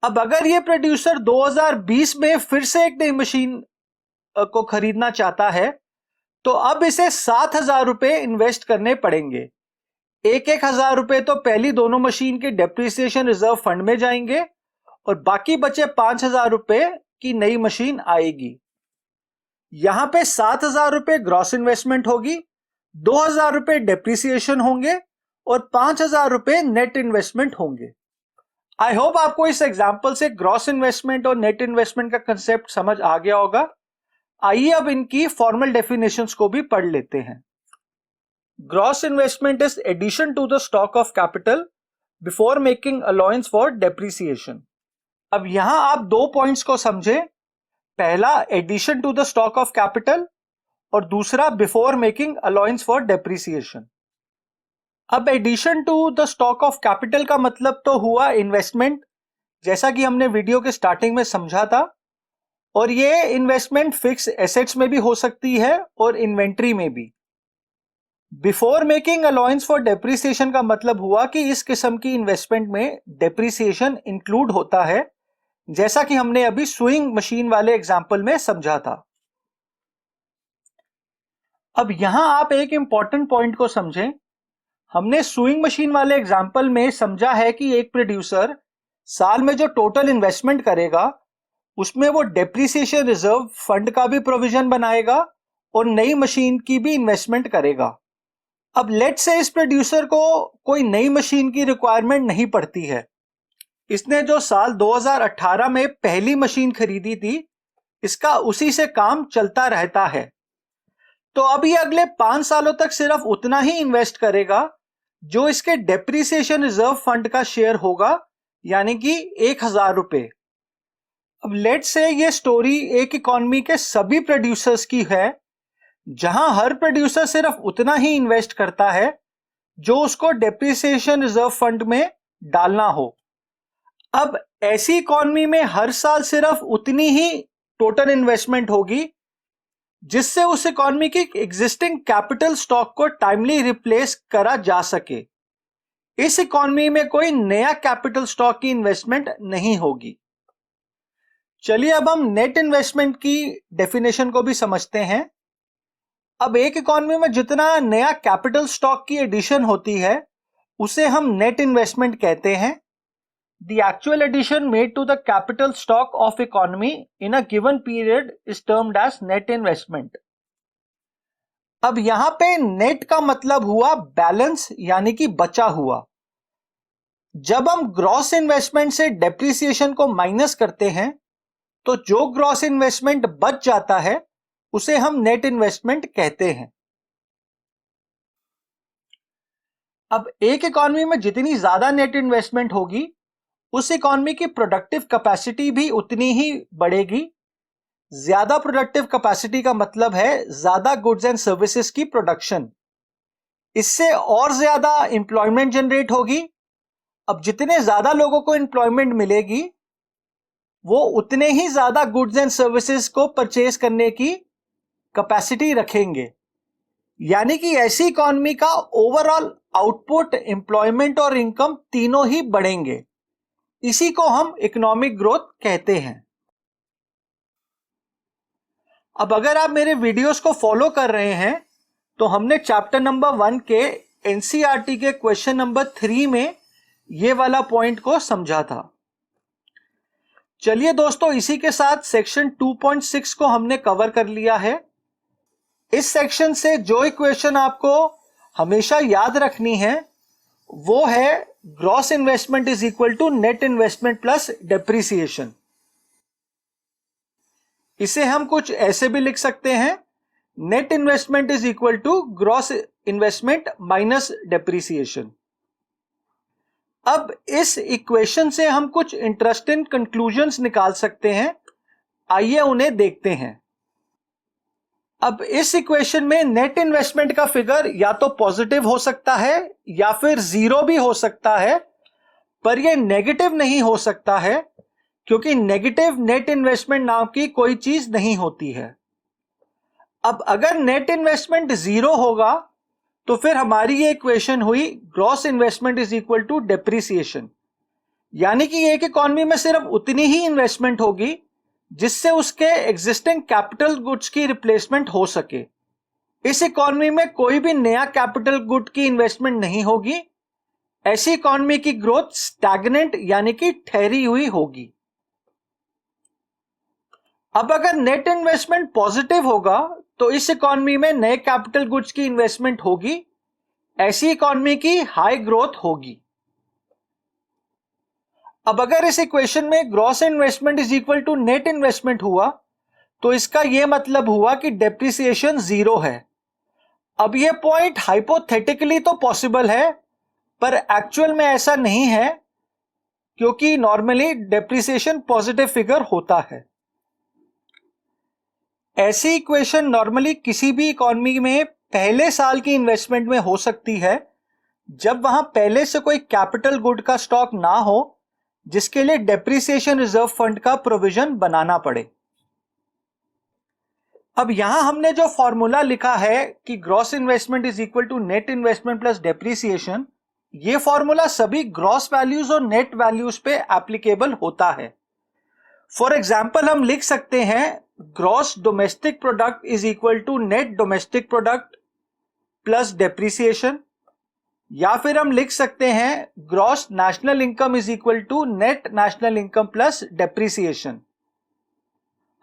अब अगर ये प्रोड्यूसर 2020 में फिर से एक नई मशीन को खरीदना चाहता है तो अब इसे 7,000 रुपए इन्वेस्ट करने पड़ेंगे। 1,000 रुपए तो पहली दोनों मशीन के डेप्रिसिएशन रिजर्व फंड में जाएंगे और बाकी बचे 5,000 रुपए की नई मशीन आएगी। यहां पे 7,000 रुपए ग्रॉस इन्वेस्टमेंट होगी, 2,000 रुपए डेप्रिसिएशन होंगे और 5,000 रुपए नेट इन्वेस्टमेंट होंगे। आई होप आपको इस एग्जाम्पल से ग्रॉस इन्वेस्टमेंट और नेट इन्वेस्टमेंट का कंसेप्ट समझ आ गया होगा। आइए अब इनकी फॉर्मल डेफिनेशंस को भी पढ़ लेते हैं। Gross investment is addition to the stock of capital before making allowance for depreciation. अब यहां आप दो पॉइंट्स को समझें, पहला addition to the stock of capital और दूसरा before making allowance for depreciation. अब addition to the stock of capital का मतलब तो हुआ इन्वेस्टमेंट, जैसा कि हमने वीडियो के स्टार्टिंग में समझा था, और ये इन्वेस्टमेंट फिक्स एसेट्स में भी हो सकती है और इन्वेंट्री में भी। Before making allowance for depreciation का मतलब हुआ कि इस किस्म की इन्वेस्टमेंट में डेप्रिसिएशन इंक्लूड होता है, जैसा कि हमने अभी स्विंग मशीन वाले एग्जाम्पल में समझा था। अब यहां आप एक इंपॉर्टेंट पॉइंट को समझें। हमने स्विंग मशीन वाले एग्जाम्पल में समझा है कि एक प्रोड्यूसर साल में जो टोटल इन्वेस्टमेंट करेगा उसमें वो डेप्रिसिएशन रिजर्व फंड का भी प्रोविजन बनाएगा और नई मशीन की भी इन्वेस्टमेंट करेगा। अब लेट से इस प्रोड्यूसर को कोई नई मशीन की रिक्वायरमेंट नहीं पड़ती है, इसने जो साल 2018 में पहली मशीन खरीदी थी इसका उसी से काम चलता रहता है, तो अब ये अगले 5 सालों तक सिर्फ उतना ही इन्वेस्ट करेगा जो इसके डेप्रिसिएशन रिजर्व फंड का शेयर होगा, यानी कि 1,000 रुपए। अब लेट से ये स्टोरी एक इकोनॉमी के सभी प्रोड्यूसर्स की है, जहां हर प्रोड्यूसर सिर्फ उतना ही इन्वेस्ट करता है जो उसको डेप्रिसिएशन रिजर्व फंड में डालना हो। अब ऐसी इकोनॉमी में हर साल सिर्फ उतनी ही टोटल इन्वेस्टमेंट होगी जिससे उस इकोनॉमी की एग्जिस्टिंग कैपिटल स्टॉक को टाइमली रिप्लेस करा जा सके। इस इकोनॉमी में कोई नया कैपिटल स्टॉक की इन्वेस्टमेंट नहीं होगी। चलिए अब हम नेट इन्वेस्टमेंट की डेफिनेशन को भी समझते हैं। अब एक इकोनॉमी में जितना नया कैपिटल स्टॉक की एडिशन होती है उसे हम नेट इन्वेस्टमेंट कहते हैं। The actual addition made to the capital stock of economy in a given period is termed as net investment. अब यहां पे नेट का मतलब हुआ बैलेंस, यानी कि बचा हुआ। जब हम ग्रॉस इन्वेस्टमेंट से डेप्रिसिएशन को माइनस करते हैं तो जो ग्रॉस इन्वेस्टमेंट बच जाता है उसे हम नेट इन्वेस्टमेंट कहते हैं। अब एक इकोनॉमी में जितनी ज्यादा नेट इन्वेस्टमेंट होगी उस इकोनॉमी की प्रोडक्टिव कैपेसिटी भी उतनी ही बढ़ेगी। ज्यादा प्रोडक्टिव कैपेसिटी का मतलब है ज्यादा गुड्स एंड सर्विसेज की प्रोडक्शन। इससे और ज्यादा एम्प्लॉयमेंट जनरेट होगी। अब जितने ज्यादा लोगों को एम्प्लॉयमेंट मिलेगी वो उतने ही ज्यादा गुड्स एंड सर्विसेज को परचेज करने की कैपेसिटी रखेंगे। यानी कि ऐसी इकॉनमी का ओवरऑल आउटपुट, एम्प्लॉयमेंट और इनकम तीनों ही बढ़ेंगे। इसी को हम इकोनॉमिक ग्रोथ कहते हैं। अब अगर आप मेरे वीडियोस को फॉलो कर रहे हैं तो हमने चैप्टर नंबर 1 के एनसीईआरटी के क्वेश्चन नंबर 3 में ये वाला पॉइंट को समझा था। चलिए दोस्तों, इसी के साथ सेक्शन 2.6 को हमने कवर कर लिया है। इस सेक्शन से जो इक्वेशन आपको हमेशा याद रखनी है वो है gross investment is equal to net investment plus depreciation. इसे हम कुछ ऐसे भी लिख सकते हैं, net investment is equal to gross investment minus depreciation. अब इस इक्वेशन से हम कुछ इंटरेस्टिंग कंक्लूजन्स निकाल सकते हैं, आइए उन्हें देखते हैं। अब इस इक्वेशन में नेट इन्वेस्टमेंट का फिगर या तो पॉजिटिव हो सकता है या फिर जीरो भी हो सकता है, पर यह नेगेटिव नहीं हो सकता है क्योंकि नेगेटिव नेट इन्वेस्टमेंट नाम की कोई चीज नहीं होती है। अब अगर नेट इन्वेस्टमेंट जीरो होगा तो फिर हमारी ये इक्वेशन हुई gross investment is equal to depreciation, यानी कि एक इकॉनमी में सिर्फ उतनी ही इन्वेस्टमेंट होगी जिससे उसके एग्जिस्टिंग कैपिटल गुड्स की रिप्लेसमेंट हो सके। इस इकॉनमी में कोई भी नया कैपिटल गुड की इन्वेस्टमेंट नहीं होगी। ऐसी इकॉनमी की ग्रोथ स्टैग्नेंट यानी कि ठहरी हुई होगी। अब अगर नेट इन्वेस्टमेंट पॉजिटिव होगा तो इस इकॉनमी में नए कैपिटल गुड्स की इन्वेस्टमेंट होगी। ऐसी इकॉनमी की हाई ग्रोथ होगी। अब अगर इस इक्वेशन में gross investment is equal to net investment हुआ तो इसका यह मतलब हुआ कि डेप्रिसिएशन जीरो है। अब यह पॉइंट हाइपोथेटिकली तो पॉसिबल है पर एक्चुअल में ऐसा नहीं है, क्योंकि नॉर्मली डेप्रिसिएशन पॉजिटिव फिगर होता है। ऐसी इक्वेशन नॉर्मली किसी भी इकॉनमी में पहले साल की इन्वेस्टमेंट में हो सकती है जब वहां पहले से कोई कैपिटल गुड का स्टॉक ना हो जिसके लिए डेप्रिसिएशन रिजर्व फंड का प्रोविजन बनाना पड़े। अब यहां हमने जो फॉर्मूला लिखा है कि gross investment is equal to net investment plus depreciation, ये फॉर्मूला सभी ग्रॉस वैल्यूज और नेट वैल्यूज पे एप्लीकेबल होता है। फॉर एग्जाम्पल हम लिख सकते हैं gross domestic product is equal to net domestic product plus depreciation, या फिर हम लिख सकते हैं gross national income is equal to net national income plus depreciation.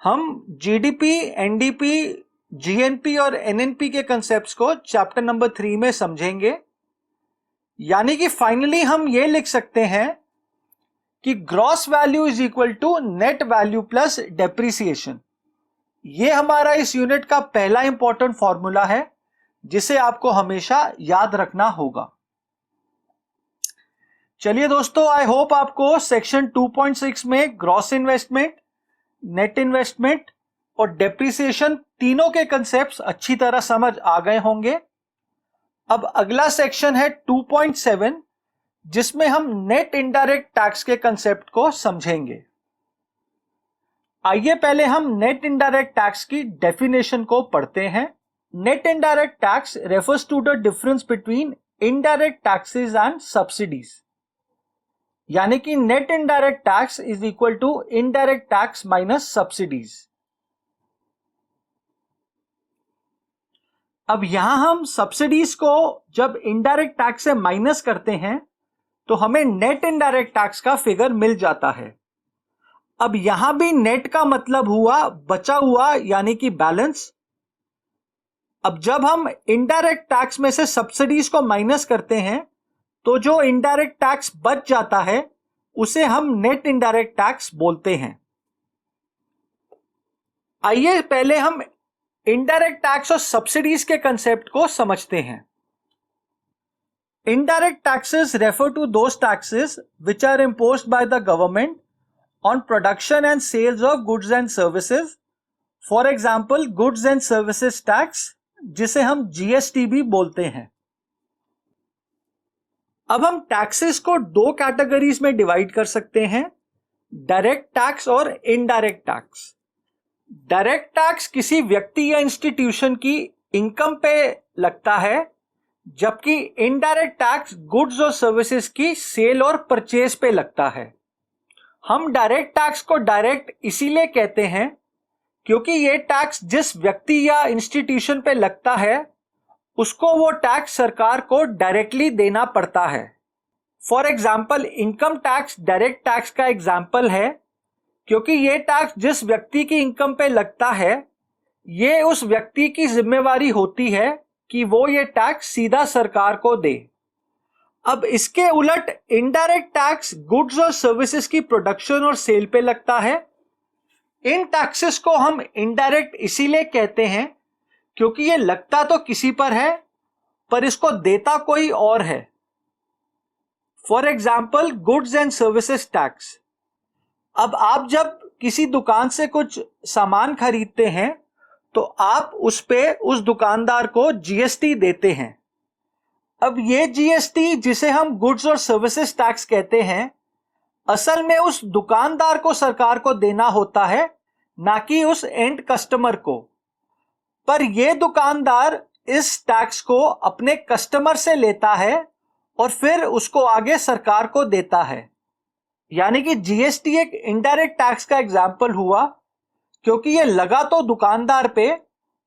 हम जीडीपी, एनडीपी, जीएनपी और एनएनपी के कंसेप्ट्स को चैप्टर नंबर 3 में समझेंगे। यानी कि फाइनली हम ये लिख सकते हैं कि gross value is equal to net value plus depreciation. ये हमारा इस यूनिट का पहला इंपॉर्टेंट फॉर्मूला है जिसे आपको हमेशा याद रखना होगा। चलिए दोस्तों, आई होप आपको सेक्शन 2.6 में ग्रॉस इन्वेस्टमेंट, नेट इन्वेस्टमेंट और डेप्रिसिएशन तीनों के कंसेप्ट्स अच्छी तरह समझ आ गए होंगे। अब अगला सेक्शन है 2.7 जिसमें हम नेट इनडायरेक्ट टैक्स के कंसेप्ट को समझेंगे। आइए पहले हम नेट इनडायरेक्ट टैक्स की डेफिनेशन को पढ़ते हैं। Net indirect tax refers to the difference between indirect taxes and subsidies, यानी कि net indirect tax is equal to indirect tax minus subsidies. अब यहां हम सब्सिडीज को जब इनडायरेक्ट टैक्स से माइनस करते हैं तो हमें नेट इनडायरेक्ट टैक्स का फिगर मिल जाता है। अब यहां भी नेट का मतलब हुआ बचा हुआ यानी कि बैलेंस। अब जब हम इनडायरेक्ट टैक्स में से सब्सिडीज को माइनस करते हैं तो जो इनडायरेक्ट टैक्स बच जाता है उसे हम नेट इनडायरेक्ट टैक्स बोलते हैं। आइए पहले हम इनडायरेक्ट टैक्स और सब्सिडीज के कंसेप्ट को समझते हैं। Indirect taxes refer to those taxes which are imposed by the government on production and sales of goods and services. For example, goods and services tax, जिसे हम GST भी बोलते हैं। अब हम टैक्सेस को दो कैटेगरीज में डिवाइड कर सकते हैं, डायरेक्ट टैक्स और इनडायरेक्ट टैक्स। डायरेक्ट टैक्स किसी व्यक्ति या इंस्टीट्यूशन की इनकम पे लगता है, जबकि इनडायरेक्ट टैक्स गुड्स और सर्विसेज की सेल और परचेज पे लगता है। हम डायरेक्ट टैक्स को डायरेक्ट इसीलिए कहते हैं क्योंकि ये टैक्स जिस व्यक्ति या इंस्टीट्यूशन पे लगता है उसको वो टैक्स सरकार को डायरेक्टली देना पड़ता है। For example, income tax direct tax का एग्जाम्पल है क्योंकि ये टैक्स जिस व्यक्ति की इनकम पे लगता है ये उस व्यक्ति की जिम्मेवारी होती है कि वो ये टैक्स सीधा सरकार को दे। अब इसके उलट इनडायरेक्ट टैक्स गुड्स और सर्विसेज की प्रोडक्शन और सेल पे लगता है। इन टैक्सेस को हम इनडायरेक्ट इसीलिए कहते हैं क्योंकि ये लगता तो किसी पर है पर इसको देता कोई और है। For example, goods and services tax. अब आप जब किसी दुकान से कुछ सामान खरीदते हैं तो आप उस पे उस दुकानदार को जीएसटी देते हैं। अब ये जीएसटी जिसे हम गुड्स और सर्विसेज टैक्स कहते हैं, असल में उस दुकानदार को सरकार को देना होता है, ना कि उस एंड कस्टमर को। पर यह दुकानदार इस टैक्स को अपने कस्टमर से लेता है और फिर उसको आगे सरकार को देता है। यानी कि जीएसटी एक इनडायरेक्ट टैक्स का एग्जाम्पल हुआ क्योंकि ये लगा तो दुकानदार पे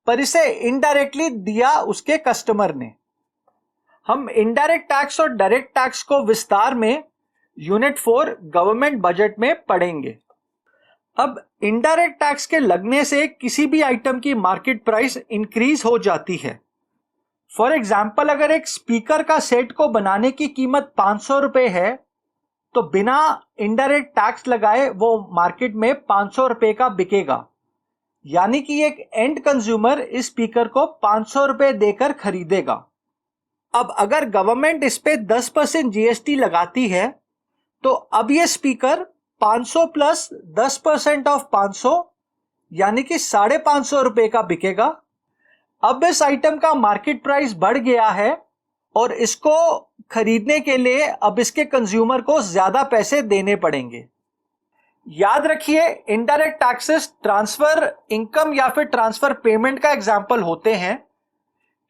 पर इसे इनडायरेक्टली दिया उसके कस्टमर ने। हम इनडायरेक्ट टैक्स और डायरेक्ट टैक्स को विस्तार में यूनिट 4 गवर्नमेंट बजट में पढ़ेंगे। अब इनडायरेक्ट टैक्स के लगने से किसी भी आइटम की मार्केट प्राइस इंक्रीज हो जाती है। फॉर एग्जाम्पल, अगर एक स्पीकर का सेट को बनाने की कीमत 500 रुपए है तो बिना इनडायरेक्ट टैक्स लगाए वो मार्केट में 500 रुपए का बिकेगा। यानी कि एक एंड कंज्यूमर इस स्पीकर को 500 रुपए देकर खरीदेगा। अब अगर गवर्नमेंट इस पे 10% जीएसटी लगाती है तो अब ये स्पीकर 500 प्लस 10% ऑफ 500 यानी कि 550 रुपए का बिकेगा। अब इस आइटम का मार्केट प्राइस बढ़ गया है और इसको खरीदने के लिए अब इसके कंज्यूमर को ज्यादा पैसे देने पड़ेंगे। याद रखिए, इनडायरेक्ट टैक्सेस ट्रांसफर इनकम या फिर ट्रांसफर पेमेंट का एग्जाम्पल होते हैं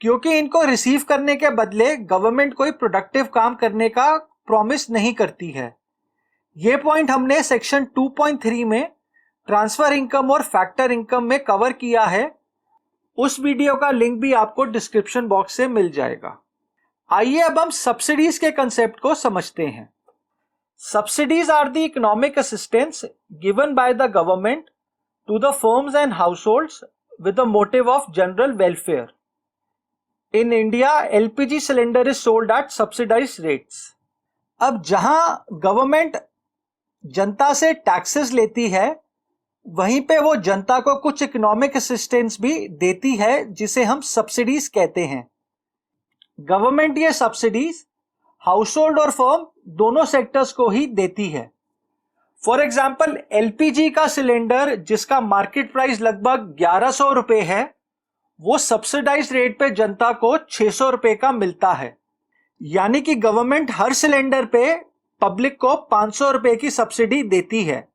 क्योंकि इनको रिसीव करने के बदले गवर्नमेंट कोई प्रोडक्टिव काम करने का प्रॉमिस नहीं करती है। यह पॉइंट हमने सेक्शन 2.3 में ट्रांसफर इनकम और फैक्टर इनकम में कवर किया है। उस वीडियो का लिंक भी आपको डिस्क्रिप्शन बॉक्स से मिल जाएगा। आइए अब हम सब्सिडीज के कंसेप्ट को समझते हैं। Subsidies are the economic assistance given by the government to the firms and households with the motive of general welfare. In India LPG cylinder is sold at subsidized rates. अब जहां government जनता से taxes लेती है वहीं पे वो जनता को कुछ इकोनॉमिक असिस्टेंस भी देती है जिसे हम सब्सिडीज कहते हैं। गवर्नमेंट ये सब्सिडीज हाउस होल्ड और फर्म दोनों सेक्टर्स को ही देती है। फॉर एग्जाम्पल, एलपीजी का सिलेंडर जिसका मार्केट प्राइस लगभग 1100 रुपए है वो सब्सिडाइज रेट पे जनता को 600 रुपए का मिलता है। यानी कि गवर्नमेंट हर सिलेंडर पे पब्लिक को 500 रुपए की सब्सिडी देती है।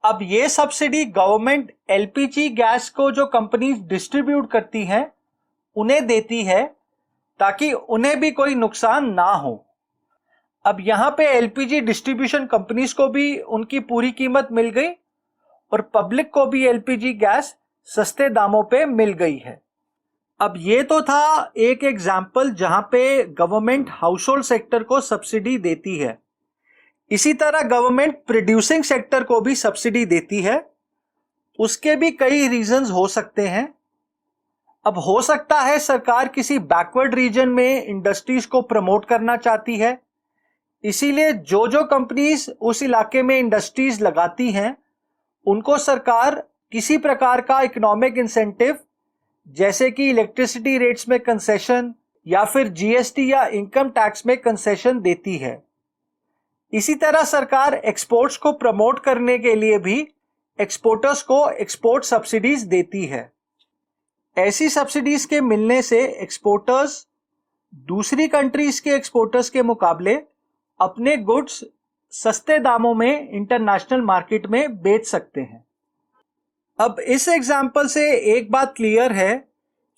अब ये सब्सिडी गवर्नमेंट एलपीजी गैस को जो कंपनी डिस्ट्रीब्यूट करती हैं उन्हें देती है ताकि उन्हें भी कोई नुकसान ना हो। अब यहां पे एलपीजी डिस्ट्रीब्यूशन कंपनीज को भी उनकी पूरी कीमत मिल गई और पब्लिक को भी एलपीजी गैस सस्ते दामों पे मिल गई है। अब ये तो था एक एग्जाम्पल जहां पे गवर्नमेंट हाउस होल्ड सेक्टर को सब्सिडी देती है। इसी तरह गवर्नमेंट प्रोड्यूसिंग सेक्टर को भी सब्सिडी देती है। उसके भी कई रीजंस हो सकते हैं। अब हो सकता है सरकार किसी बैकवर्ड रीजन में इंडस्ट्रीज को प्रमोट करना चाहती है, इसीलिए जो जो कंपनीज उस इलाके में इंडस्ट्रीज लगाती हैं उनको सरकार किसी प्रकार का इकोनॉमिक इंसेंटिव जैसे कि इलेक्ट्रिसिटी रेट्स में कंसेशन या फिर जीएसटी या इनकम टैक्स में कंसेशन देती है। इसी तरह सरकार एक्सपोर्ट्स को प्रमोट करने के लिए भी एक्सपोर्टर्स को एक्सपोर्ट सब्सिडीज देती है। ऐसी सब्सिडीज के मिलने से एक्सपोर्टर्स दूसरी कंट्रीज के एक्सपोर्टर्स के मुकाबले अपने गुड्स सस्ते दामों में इंटरनेशनल मार्केट में बेच सकते हैं। अब इस एग्जाम्पल से एक बात क्लियर है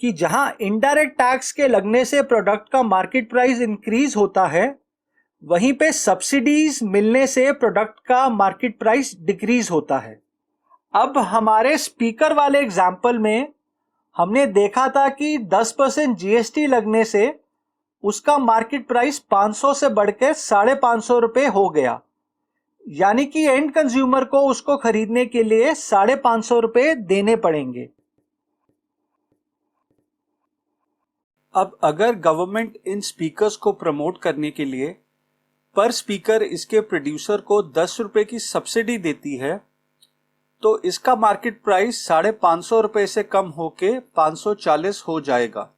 कि जहां इनडायरेक्ट टैक्स के लगने से प्रोडक्ट का मार्केट प्राइस इंक्रीज होता है, वहीं पे सब्सिडीज मिलने से प्रोडक्ट का मार्केट प्राइस डिक्रीज होता है। अब हमारे स्पीकर वाले एग्जाम्पल में हमने देखा था कि 10% जीएसटी लगने से उसका मार्केट प्राइस 500 से बढ़कर 550 रुपये हो गया, यानी कि एंड कंज्यूमर को उसको खरीदने के लिए 550 रुपये देने पड़ेंगे। अब अगर गवर्नमेंट इन स्पीकर्स को प्रमोट करने के लिए पर स्पीकर इसके प्रोड्यूसर को 10 रुपये की सब्सिडी देती है, तो इसका मार्केट प्राइस 550 रुपये से कम होके 540 हो जाएगा।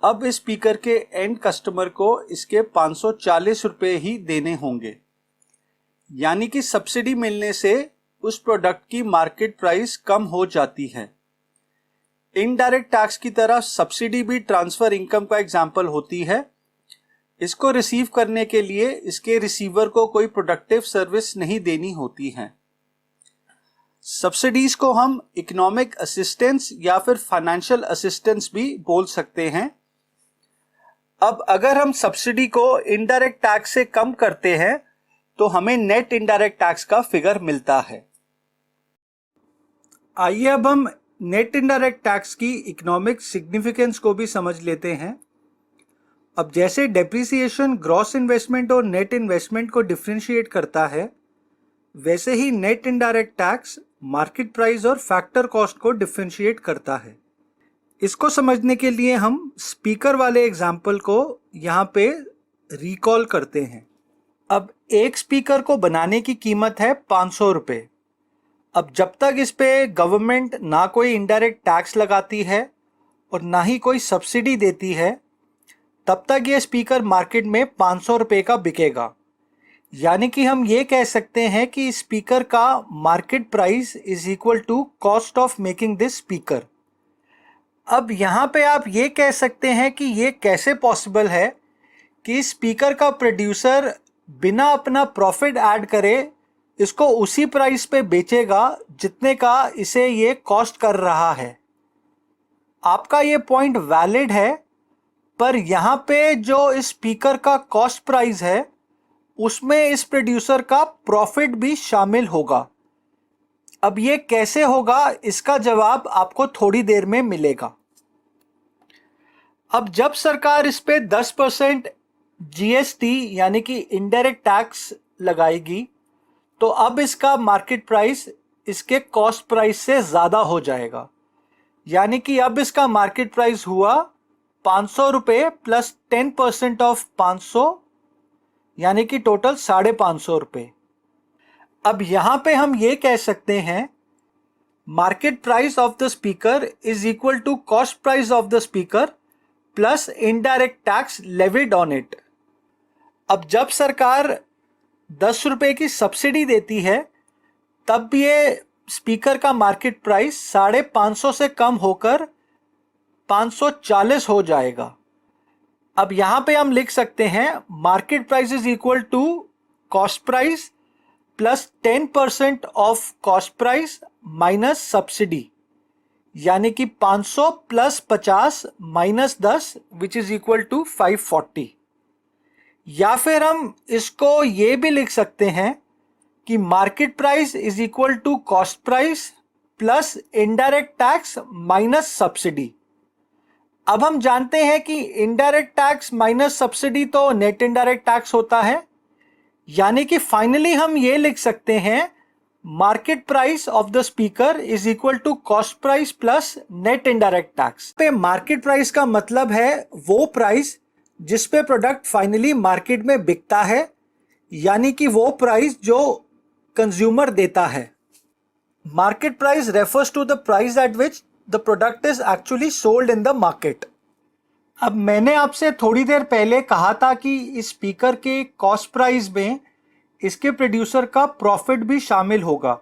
अब इस स्पीकर के एंड कस्टमर को इसके 540 रुपये ही देने होंगे, यानी कि सब्सिडी मिलने से उस प्रोडक्ट की मार्केट प्राइस कम हो जाती है। इनडायरेक्ट टैक्स की तरह सब्सिडी भी ट्रांसफर इनकम का एग्जाम्पल होती है। इसको रिसीव करने के लिए इसके रिसीवर को कोई प्रोडक्टिव सर्विस नहीं देनी होती है। सब्सिडीज को हम इकोनॉमिक असिस्टेंस या फिर फाइनेंशियल असिस्टेंस भी बोल सकते हैं। अब अगर हम सब्सिडी को इनडायरेक्ट टैक्स से कम करते हैं तो हमें नेट इनडायरेक्ट टैक्स का फिगर मिलता है। आइए अब हम नेट इनडायरेक्ट टैक्स की इकोनॉमिक सिग्निफिकेंस को भी समझ लेते हैं। अब जैसे डेप्रिसिएशन ग्रॉस इन्वेस्टमेंट और नेट इन्वेस्टमेंट को डिफरेंशिएट करता है, वैसे ही net indirect tax market price और फैक्टर कॉस्ट को डिफरेंशिएट करता है। इसको समझने के लिए हम स्पीकर वाले एग्जाम्पल को यहाँ पे रिकॉल करते हैं। अब एक स्पीकर को बनाने की कीमत है 500 रुपये। अब जब तक इस पे गवर्नमेंट ना कोई इनडायरेक्ट टैक्स लगाती है और ना ही कोई सब्सिडी देती है, तब तक ये स्पीकर मार्केट में 500 रुपये का बिकेगा। यानी कि हम ये कह सकते हैं कि स्पीकर का market price is equal to cost of making this speaker. अब यहाँ पे आप ये कह सकते हैं कि ये कैसे पॉसिबल है कि स्पीकर का प्रोड्यूसर बिना अपना प्रॉफिट ऐड करे इसको उसी प्राइस पे बेचेगा जितने का इसे ये कॉस्ट कर रहा है। आपका ये पॉइंट वैलिड है, पर यहाँ पे जो इस स्पीकर का कॉस्ट प्राइस है उसमें इस प्रोड्यूसर का प्रॉफिट भी शामिल होगा। अब ये कैसे होगा, इसका जवाब आपको थोड़ी देर में मिलेगा। अब जब सरकार इस पे 10% जीएसटी यानी कि इनडायरेक्ट टैक्स लगाएगी, तो अब इसका मार्केट प्राइस इसके कॉस्ट प्राइस से ज़्यादा हो जाएगा। यानी कि अब इसका मार्केट प्राइस हुआ 500 रुपये प्लस 10% ऑफ 500, यानी कि टोटल 550 रुपये। अब यहाँ पे हम ये कह सकते हैं market price of the speaker is equal to cost price of the speaker plus indirect tax levied on it. अब जब सरकार 10 रुपये की सब्सिडी देती है, तब ये स्पीकर का मार्केट प्राइस 550 से कम होकर 540 हो जाएगा। अब यहाँ पे हम लिख सकते हैं market price is equal to cost price plus 10% of cost price minus subsidy, यानी कि 500 plus 50 minus 10 which is equal to 540। या फिर हम इसको ये भी लिख सकते हैं कि market price is equal to cost price plus indirect tax minus subsidy. अब हम जानते हैं कि इनडायरेक्ट टैक्स माइनस सब्सिडी तो नेट इनडायरेक्ट टैक्स होता है, यानी कि फाइनली हम ये लिख सकते हैं market price of the speaker is equal to cost price plus net indirect tax. पे मार्केट प्राइस का मतलब है वो प्राइस जिस पे प्रोडक्ट फाइनली मार्केट में बिकता है, यानी कि वो प्राइस जो कंज्यूमर देता है। Market price refers to the price at which the product is actually sold in the market. अब मैंने आपसे थोड़ी देर पहले कहा था कि इस स्पीकर के कॉस्ट प्राइस में इसके प्रोड्यूसर का प्रॉफिट भी शामिल होगा।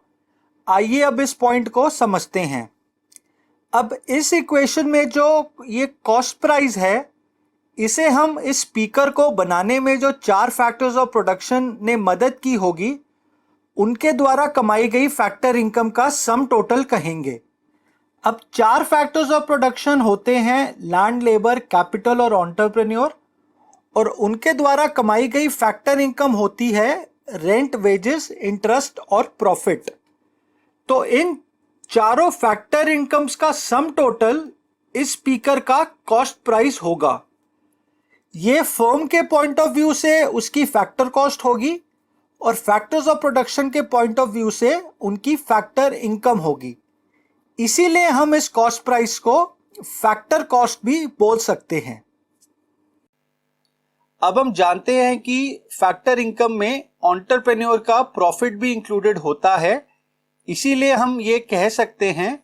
आइए अब इस पॉइंट को समझते हैं। अब इस इक्वेशन में जो ये कॉस्ट प्राइस है, इसे हम इस स्पीकर को बनाने में जो 4 फैक्टर्स ऑफ प्रोडक्शन ने मदद की होगी, उनके द्वारा कमाई गई फैक्टर इनकम का सम टोटल कहेंगे। अब 4 फैक्टर्स ऑफ प्रोडक्शन होते हैं, लैंड, लेबर, कैपिटल और एंटरप्रेन्योर, और उनके द्वारा कमाई गई फैक्टर इनकम होती है रेंट, वेजेस, इंटरेस्ट और प्रॉफिट। तो इन चारों फैक्टर इनकम्स का सम टोटल इस स्पीकर का कॉस्ट प्राइस होगा। ये फर्म के पॉइंट ऑफ व्यू से उसकी फैक्टर कॉस्ट होगी और फैक्टर्स ऑफ प्रोडक्शन के पॉइंट ऑफ व्यू से उनकी फैक्टर इनकम होगी। इसीलिए हम इस कॉस्ट प्राइस को फैक्टर कॉस्ट भी बोल सकते हैं। अब हम जानते हैं कि फैक्टर इनकम में एंटरप्रेन्योर का प्रॉफिट भी इंक्लूडेड होता है। इसीलिए हम ये कह सकते हैं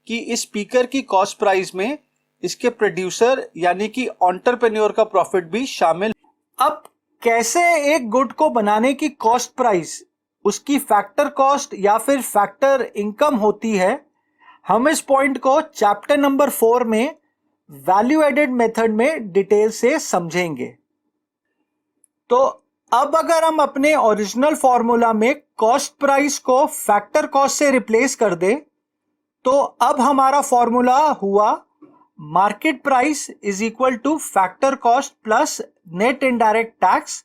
कि इस स्पीकर की कॉस्ट प्राइस में इसके प्रोड्यूसर यानी कि एंटरप्रेन्योर का प्रॉफिट भी शामिल। अब कैसे एक गुड को बनाने की कॉस्ट प्राइस उसकी फैक्टर कॉस्ट या फिर फैक्टर इनकम होती है, हम इस पॉइंट को चैप्टर नंबर 4 में वैल्यू एडेड मेथड में डिटेल से समझेंगे। तो अब अगर हम अपने ओरिजिनल फॉर्मूला में कॉस्ट प्राइस को फैक्टर कॉस्ट से रिप्लेस कर दे, तो अब हमारा फॉर्मूला हुआ market price is equal to factor cost plus net indirect tax,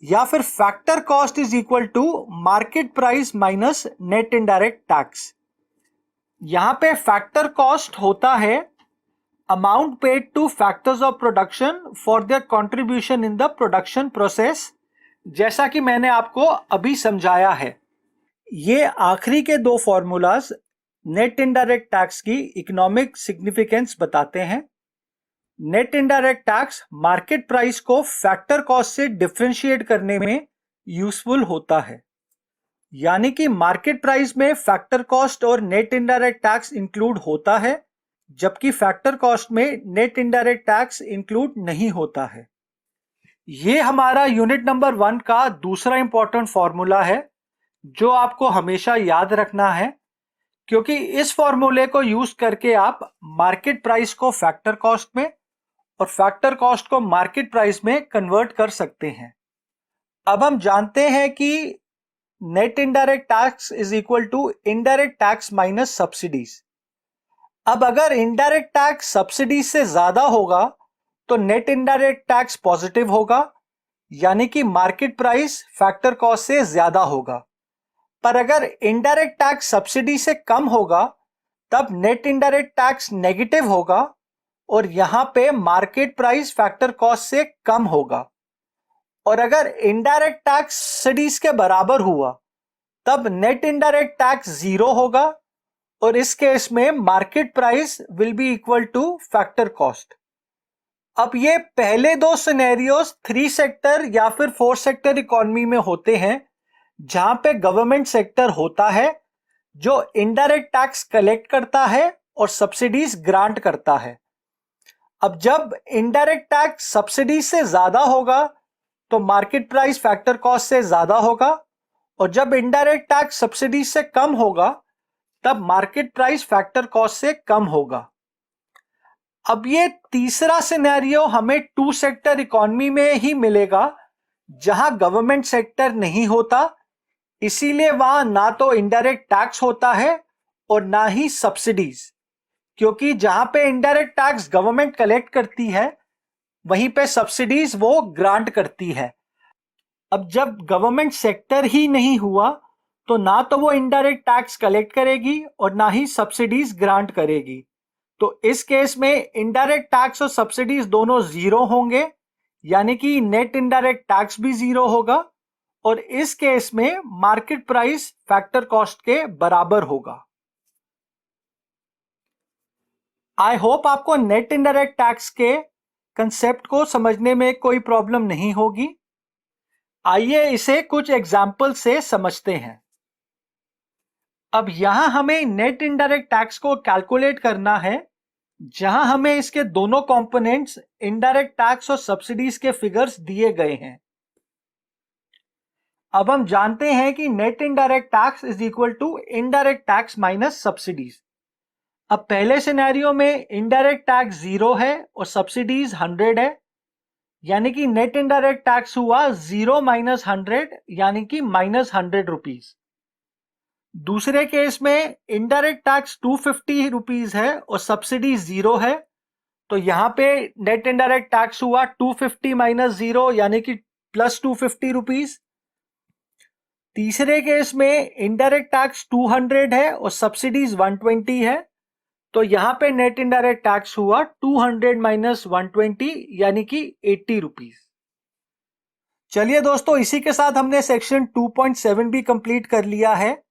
या फिर factor cost is equal to market price minus net indirect tax. यहां पे फैक्टर कॉस्ट होता है amount paid to factors of production for their contribution in the production process, जैसा कि मैंने आपको अभी समझाया है। ये आखिरी के दो फॉर्मूलाज नेट इनडायरेक्ट टैक्स की इकोनॉमिक सिग्निफिकेंस बताते हैं। Net indirect tax market price को फैक्टर कॉस्ट से डिफरेंशिएट करने में यूजफुल होता है, यानी कि मार्केट प्राइस में फैक्टर कॉस्ट और नेट इनडायरेक्ट टैक्स इंक्लूड होता है, जबकि फैक्टर कॉस्ट में नेट इनडायरेक्ट टैक्स इंक्लूड नहीं होता है। ये हमारा यूनिट नंबर 1 का दूसरा इंपॉर्टेंट फॉर्मूला है जो आपको हमेशा याद रखना है, क्योंकि इस फॉर्मूले को यूज करके आप मार्केट प्राइस को फैक्टर कॉस्ट में और फैक्टर कॉस्ट को मार्केट प्राइस में कन्वर्ट कर सकते हैं। अब हम जानते हैं कि net indirect tax is equal to indirect tax minus subsidies. अब अगर इनडायरेक्ट टैक्स सब्सिडीज से ज्यादा होगा तो नेट इनडायरेक्ट टैक्स पॉजिटिव होगा, यानी कि मार्केट प्राइस फैक्टर कॉस्ट से ज्यादा होगा। पर अगर इनडायरेक्ट टैक्स सब्सिडी से कम होगा तब नेट इनडायरेक्ट टैक्स नेगेटिव होगा और यहां पे मार्केट प्राइस फैक्टर कॉस्ट से कम होगा। और अगर इनडायरेक्ट टैक्स सब्सिडीज के बराबर हुआ तब नेट इनडायरेक्ट टैक्स 0 होगा और इस केस में market price will be equal to factor cost. अब ये पहले दो सिनेरियोस 3 सेक्टर या फिर 4 सेक्टर इकोनॉमी में होते हैं, जहां पे गवर्नमेंट सेक्टर होता है जो इनडायरेक्ट टैक्स कलेक्ट करता है और सब्सिडीज ग्रांट करता है। अब जब इनडायरेक्ट टैक्स सब्सिडीज से ज्यादा होगा तो मार्केट प्राइस फैक्टर कॉस्ट से ज्यादा होगा, और जब इनडायरेक्ट टैक्स सब्सिडीज से कम होगा तब मार्केट प्राइस फैक्टर कॉस्ट से कम होगा। अब ये तीसरा सिनेरियो हमें 2 सेक्टर इकोनॉमी में ही मिलेगा जहां गवर्नमेंट सेक्टर नहीं होता, इसीलिए वहां ना तो इनडायरेक्ट टैक्स होता है और ना ही सब्सिडीज, क्योंकि जहां पे इनडायरेक्ट टैक्स गवर्नमेंट कलेक्ट करती है वहीं पे सब्सिडीज वो ग्रांट करती है। अब जब गवर्नमेंट सेक्टर ही नहीं हुआ तो ना तो वो इनडायरेक्ट टैक्स कलेक्ट करेगी और ना ही सब्सिडीज ग्रांट करेगी। तो इस केस में इनडायरेक्ट टैक्स और सब्सिडीज दोनों 0 होंगे, यानी कि नेट इनडायरेक्ट टैक्स भी 0 होगा, और इस केस में मार्केट प्राइस फैक्टर कॉस्ट के बराबर होगा। आई होप आपको नेट इनडायरेक्ट टैक्स के कंसेप्ट को समझने में कोई प्रॉब्लम नहीं होगी। आइए इसे कुछ एग्जाम्पल से समझते हैं। अब यहां हमें नेट इनडायरेक्ट टैक्स को कैलकुलेट करना है, जहां हमें इसके दोनों कंपोनेंट्स इनडायरेक्ट टैक्स और सब्सिडीज के फिगर्स दिए गए हैं। अब हम जानते हैं कि net indirect tax is equal to indirect tax minus subsidies. अब पहले सिनेरियो में इनडायरेक्ट टैक्स 0 है और सब्सिडीज 100 है, यानी कि नेट इनडायरेक्ट टैक्स हुआ 0 माइनस 100, यानी कि -100 रुपीज। दूसरे केस में इनडायरेक्ट टैक्स 250 रुपीज है और सब्सिडी 0 है, तो यहां पे नेट इनडायरेक्ट टैक्स हुआ 250 माइनस 0 यानी कि प्लस 250 रुपीज। तीसरे केस में इनडायरेक्ट टैक्स 200 है और सब्सिडीज 120 है, तो यहां पे नेट इनडायरेक्ट टैक्स हुआ 200 माइनस 120 यानी कि 80 रुपीज। चलिए दोस्तों, इसी के साथ हमने सेक्शन 2.7 भी कंप्लीट कर लिया है।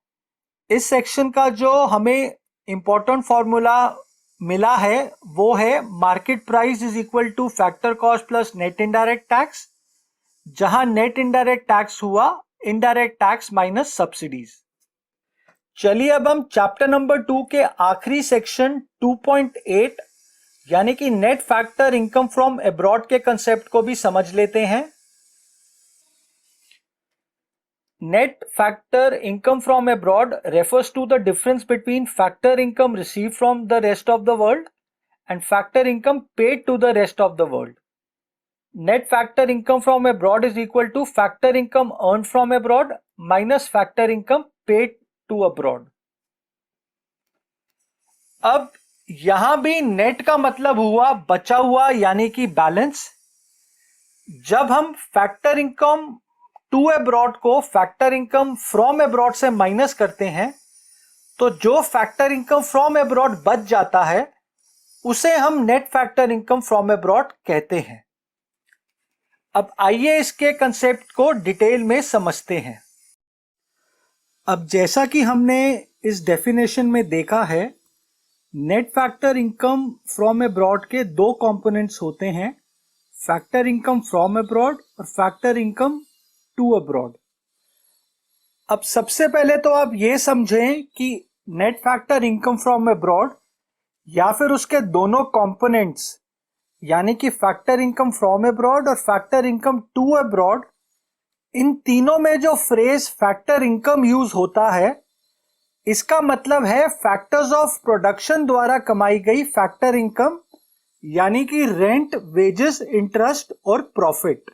इस सेक्शन का जो हमें इंपॉर्टेंट फॉर्मूला मिला है वो है market price is equal to factor cost plus net indirect tax, जहां नेट इनडायरेक्ट टैक्स हुआ इनडायरेक्ट टैक्स माइनस सब्सिडीज। चलिए अब हम चैप्टर नंबर 2 के आखिरी सेक्शन 2.8 यानी कि net factor income from abroad के कंसेप्ट को भी समझ लेते हैं। Net factor income from abroad refers to the difference between factor income received from the rest of the world and factor income paid to the rest of the world. Net factor income from abroad is equal to factor income earned from abroad minus factor income paid to abroad. अब यहां भी net का मतलब हुआ बचा हुआ यानी कि बैलेंस। जब हम फैक्टर इनकम टू अब्रॉड को फैक्टर इनकम फ्रॉम अब्रॉड से माइनस करते हैं तो जो फैक्टर इनकम फ्रॉम अब्रॉड बच जाता है उसे हम net factor income from abroad कहते हैं। अब आइए इसके कंसेप्ट को डिटेल में समझते हैं। अब जैसा कि हमने इस डेफिनेशन में देखा है, net factor income from abroad के दो कंपोनेंट्स होते हैं, फैक्टर इनकम फ्रॉम अब्रॉड और फैक्टर इनकम टू अब्रॉड। अब सबसे पहले तो आप ये समझें कि net factor income from abroad या फिर उसके दोनों कंपोनेंट्स यानी कि फैक्टर इनकम फ्रॉम अब्रॉड और फैक्टर इनकम टू अब्रॉड, इन तीनों में जो फ्रेज फैक्टर इनकम यूज होता है इसका मतलब है फैक्टर्स ऑफ प्रोडक्शन द्वारा कमाई गई फैक्टर इनकम यानी कि रेंट, वेजेस, इंटरेस्ट और प्रॉफिट।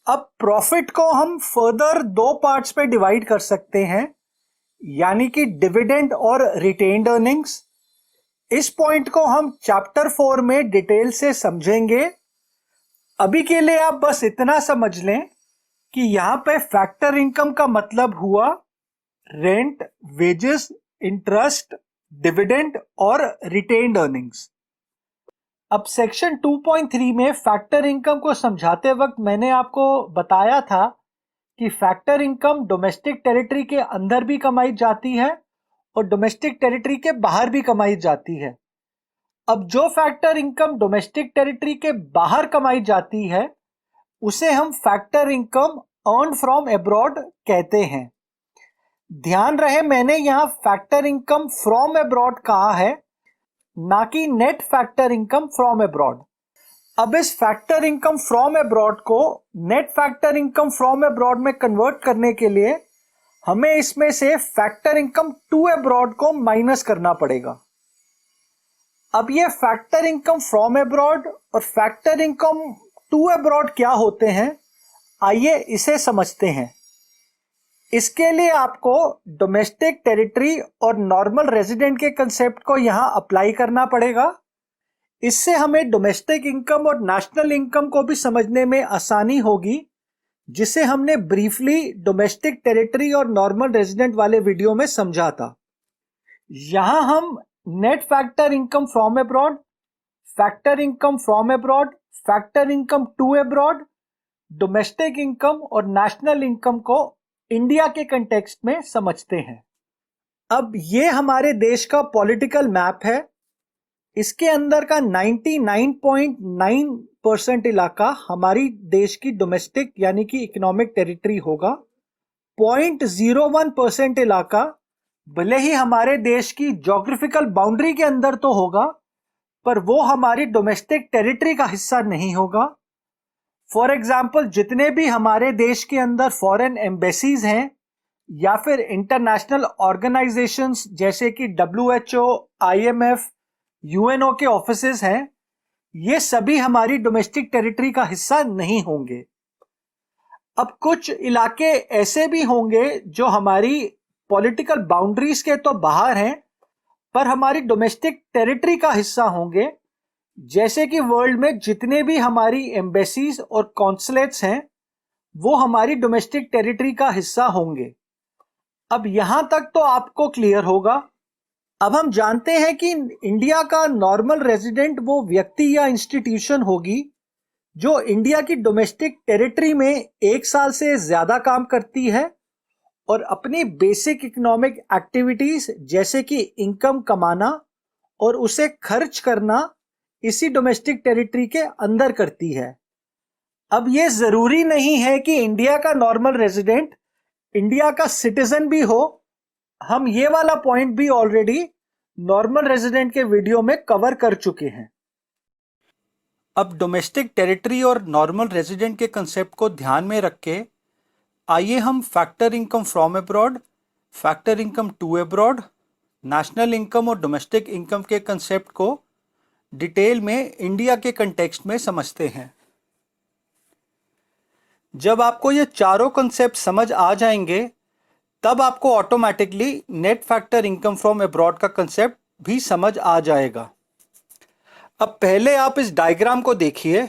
अब प्रॉफिट को हम फर्दर दो पार्ट्स पे डिवाइड कर सकते हैं यानी कि डिविडेंड और रिटेन्ड अर्निंग्स। इस पॉइंट को हम चैप्टर 4 में डिटेल से समझेंगे। अभी के लिए आप बस इतना समझ लें कि यहां पे फैक्टर इनकम का मतलब हुआ रेंट, वेजेस, इंटरेस्ट, डिविडेंड और रिटेन्ड अर्निंग्स। अब सेक्शन 2.3 में फैक्टर इनकम को समझाते वक्त मैंने आपको बताया था कि फैक्टर इनकम डोमेस्टिक टेरिटरी के अंदर भी कमाई जाती है और डोमेस्टिक टेरिटरी के बाहर भी कमाई जाती है। अब जो फैक्टर इनकम डोमेस्टिक टेरिटरी के बाहर कमाई जाती है उसे हम factor income earn from abroad कहते हैं। ध्यान रहे मैंने यहां फैक्टर इनकम फ्रॉम अब्रॉड कहा है, ना कि net factor income from abroad. अब इस फैक्टर इनकम फ्रॉम अब्रॉड को net factor income from abroad में कन्वर्ट करने के लिए हमें इसमें से फैक्टर इनकम टू अब्रॉड को माइनस करना पड़ेगा। अब ये फैक्टर इनकम फ्रॉम अब्रॉड और फैक्टर इनकम टू अब्रॉड क्या होते हैं, आइए इसे समझते हैं। इसके लिए आपको डोमेस्टिक टेरिटरी और नॉर्मल रेजिडेंट के कंसेप्ट को यहां अप्लाई करना पड़ेगा। इससे हमें डोमेस्टिक इनकम और नेशनल इनकम को भी समझने में आसानी होगी, जिसे हमने ब्रीफली डोमेस्टिक टेरिटरी और नॉर्मल रेजिडेंट वाले वीडियो में समझा था। यहां हम net factor income from abroad, factor income from abroad, factor income to abroad, domestic income और नेशनल इनकम को इंडिया के कंटेक्स्ट में समझते हैं। अब ये हमारे देश का पॉलिटिकल मैप है। इसके अंदर का 99.9% इलाका हमारी देश की डोमेस्टिक यानी कि इकोनॉमिक टेरिटरी होगा। 0.01% इलाका भले ही हमारे देश की ज्योग्राफिकल बाउंड्री के अंदर तो होगा, पर वो हमारी डोमेस्टिक टेरिटरी का हिस्सा नहीं होगा। फॉर एग्जाम्पल, जितने भी हमारे देश के अंदर फॉरेन एम्बेसीज हैं या फिर इंटरनेशनल ऑर्गेनाइजेशंस जैसे कि WHO, IMF, UNO के ऑफिसेज हैं, ये सभी हमारी डोमेस्टिक टेरिटरी का हिस्सा नहीं होंगे। अब कुछ इलाके ऐसे भी होंगे जो हमारी पॉलिटिकल बाउंड्रीज के तो बाहर हैं, पर हमारी डोमेस्टिक टेरिटरी का हिस्सा होंगे। जैसे कि वर्ल्ड में जितने भी हमारी एम्बेसीज और कॉन्सुलेट्स हैं, वो हमारी डोमेस्टिक टेरिटरी का हिस्सा होंगे। अब यहां तक तो आपको क्लियर होगा। अब हम जानते हैं कि इंडिया का नॉर्मल रेजिडेंट वो व्यक्ति या इंस्टीट्यूशन होगी जो इंडिया की डोमेस्टिक टेरिटरी में 1 साल से ज्यादा काम करती है और अपनी बेसिक इकोनॉमिक एक्टिविटीज जैसे कि इनकम कमाना और उसे खर्च करना इसी डोमेस्टिक टेरिटरी के अंदर करती है। अब यह जरूरी नहीं है कि इंडिया का नॉर्मल रेजिडेंट इंडिया का सिटीजन भी हो। हम ये वाला पॉइंट भी ऑलरेडी नॉर्मल रेजिडेंट के वीडियो में कवर कर चुके हैं। अब डोमेस्टिक टेरिटरी और नॉर्मल रेजिडेंट के कंसेप्ट को ध्यान में रख के आइए हम factor income from abroad, factor income to abroad, national income और डोमेस्टिक इनकम के कंसेप्ट को डिटेल में इंडिया के कंटेक्स्ट में समझते हैं। जब आपको ये चारों कंसेप्ट समझ आ जाएंगे तब आपको automatically net factor income from abroad का कंसेप्ट भी समझ आ जाएगा। अब पहले आप इस डायग्राम को देखिए।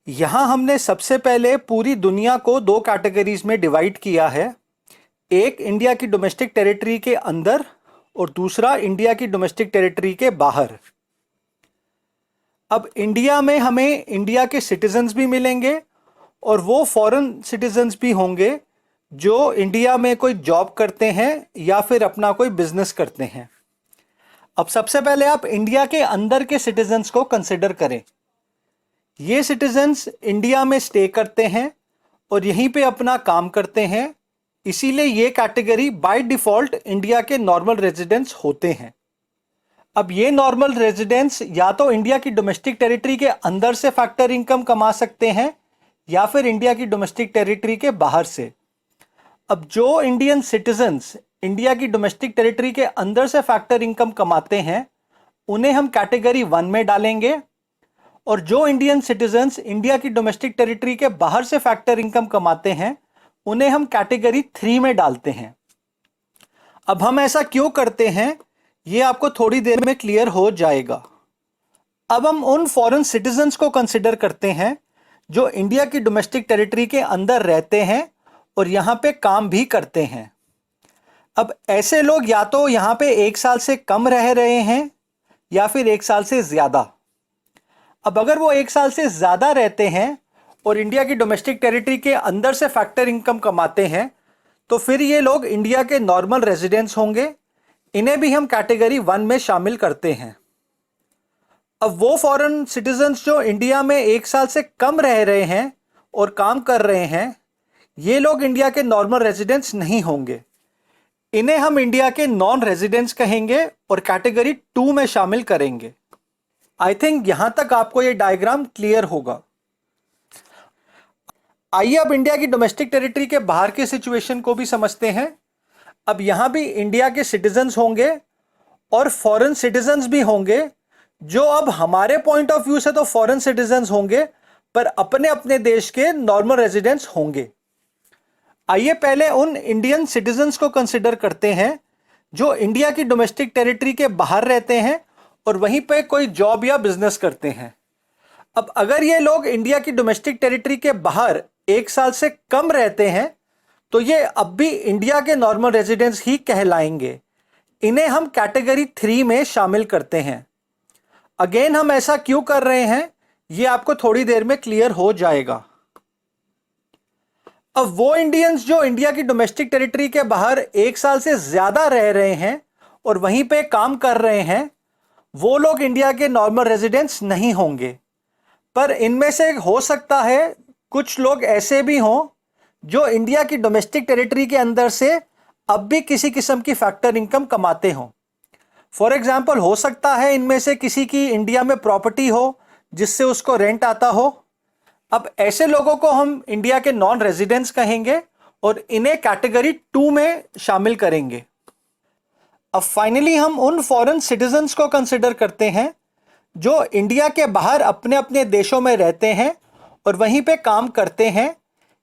यहां हमने सबसे पहले पूरी दुनिया को 2 कैटेगरीज में डिवाइड किया है, एक इंडिया की डोमेस्टिक टेरिटरी के अंदर और दूसरा इंडिया की डोमेस्टिक टेरिटरी के बाहर। अब इंडिया में हमें इंडिया के सिटीजन्स भी मिलेंगे और वो फॉरेन सिटीजन्स भी होंगे जो इंडिया में कोई जॉब करते हैं या फिर अपना कोई बिजनेस करते हैं। अब सबसे पहले आप इंडिया के अंदर के सिटीजन्स को कंसिडर करें। ये सिटीजन्स इंडिया में स्टे करते हैं और यहीं पे अपना काम करते हैं, इसीलिए ये कैटेगरी बाय डिफॉल्ट इंडिया के नॉर्मल रेजिडेंट्स होते हैं। अब ये नॉर्मल रेजिडेंट्स या तो इंडिया की डोमेस्टिक टेरिटरी के अंदर से फैक्टर इनकम कमा सकते हैं या फिर इंडिया की डोमेस्टिक टेरिटरी के बाहर से। अब जो इंडियन सिटीजन्स इंडिया की डोमेस्टिक टेरिटरी के अंदर से फैक्टर इनकम कमाते हैं उन्हें हम कैटेगरी 1 में डालेंगे और जो इंडियन सिटीजन्स इंडिया की डोमेस्टिक टेरिटरी के बाहर से फैक्टर इनकम कमाते हैं उन्हें हम कैटेगरी 3 में डालते हैं। अब हम ऐसा क्यों करते हैं ये आपको थोड़ी देर में क्लियर हो जाएगा। अब हम उन फॉरेन सिटीजन्स को कंसिडर करते हैं जो इंडिया की डोमेस्टिक टेरिटरी के अंदर रहते हैं और यहां पे काम भी करते हैं। अब ऐसे लोग या तो यहां पे 1 साल से कम रह रहे हैं या फिर 1 साल से ज्यादा। अब अगर वो 1 साल से ज्यादा रहते हैं और इंडिया की डोमेस्टिक टेरिटरी के अंदर से फैक्टर इनकम कमाते हैं तो फिर ये लोग इंडिया के नॉर्मल रेजिडेंट्स होंगे। इन्हें भी हम कैटेगरी 1 में शामिल करते हैं। अब वो फॉरेन सिटीजन्स जो इंडिया में 1 साल से कम रह रहे हैं और काम कर रहे हैं, ये लोग इंडिया के नॉर्मल रेजिडेंट्स नहीं होंगे। इन्हें हम इंडिया के नॉन रेजिडेंट्स कहेंगे और कैटेगरी 2 में शामिल करेंगे। आई थिंक यहां तक आपको ये डायग्राम क्लियर होगा। आइए अब इंडिया की डोमेस्टिक टेरिटरी के बाहर के सिचुएशन को भी समझते हैं। अब यहां भी इंडिया के सिटीजन्स होंगे और फॉरेन सिटीजन्स भी होंगे जो अब हमारे पॉइंट ऑफ व्यू से तो फॉरेन सिटीजन्स होंगे पर अपने अपने देश के नॉर्मल रेजिडेंट्स होंगे। आइए पहले उन इंडियन सिटीजन्स को कंसिडर करते हैं जो इंडिया की डोमेस्टिक टेरिटरी के बाहर रहते हैं और वहीं पे कोई जॉब या बिजनेस करते हैं। अब अगर ये लोग इंडिया की डोमेस्टिक टेरिटरी के बाहर 1 साल से कम रहते हैं तो ये अब भी इंडिया के नॉर्मल रेजिडेंट्स ही कहलाएंगे। इन्हें हम कैटेगरी 3 में शामिल करते हैं। अगेन हम ऐसा क्यों कर रहे हैं ये आपको थोड़ी देर में क्लियर हो जाएगा। अब वो इंडियंस जो इंडिया की डोमेस्टिक टेरिटरी के बाहर 1 साल से ज्यादा रह रहे हैं और वहीं पे काम कर रहे हैं, वो लोग इंडिया के नॉर्मल रेजिडेंट्स नहीं होंगे। पर इनमें से हो सकता है कुछ लोग ऐसे भी हों जो इंडिया की डोमेस्टिक टेरिटरी के अंदर से अब भी किसी किस्म की फैक्टर इनकम कमाते हों। फॉर एग्जाम्पल हो सकता है इनमें से किसी की इंडिया में प्रॉपर्टी हो जिससे उसको रेंट आता हो। अब ऐसे लोगों को हम इंडिया के नॉन रेजिडेंट्स कहेंगे और इन्हें कैटेगरी 2 में शामिल करेंगे। अब फाइनली हम उन फॉरेन सिटीजन्स को कंसिडर करते हैं जो इंडिया के बाहर अपने अपने देशों में रहते हैं और वहीं पे काम करते हैं।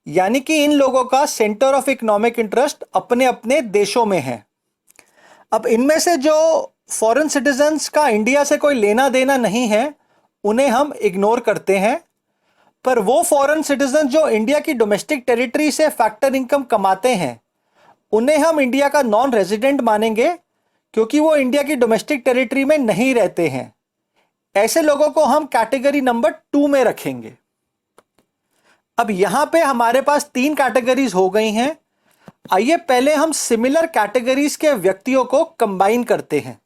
यानी कि इन लोगों का सेंटर ऑफ इकोनॉमिक इंटरेस्ट अपने अपने देशों में है। अब इनमें से जो फॉरेन सिटीजन्स का इंडिया से कोई लेना देना नहीं है उन्हें हम इग्नोर करते हैं, पर वो फॉरेन सिटीजन जो इंडिया की डोमेस्टिक टेरिटरी से फैक्टर इनकम कमाते हैं उन्हें हम इंडिया का नॉन रेजिडेंट मानेंगे, क्योंकि वो इंडिया की डोमेस्टिक टेरिटरी में नहीं रहते हैं। ऐसे लोगों को हम कैटेगरी नंबर 2 में रखेंगे। अब यहां पे हमारे पास 3 कैटेगरीज हो गई हैं। आइए पहले हम सिमिलर कैटेगरीज के व्यक्तियों को कंबाइन करते हैं।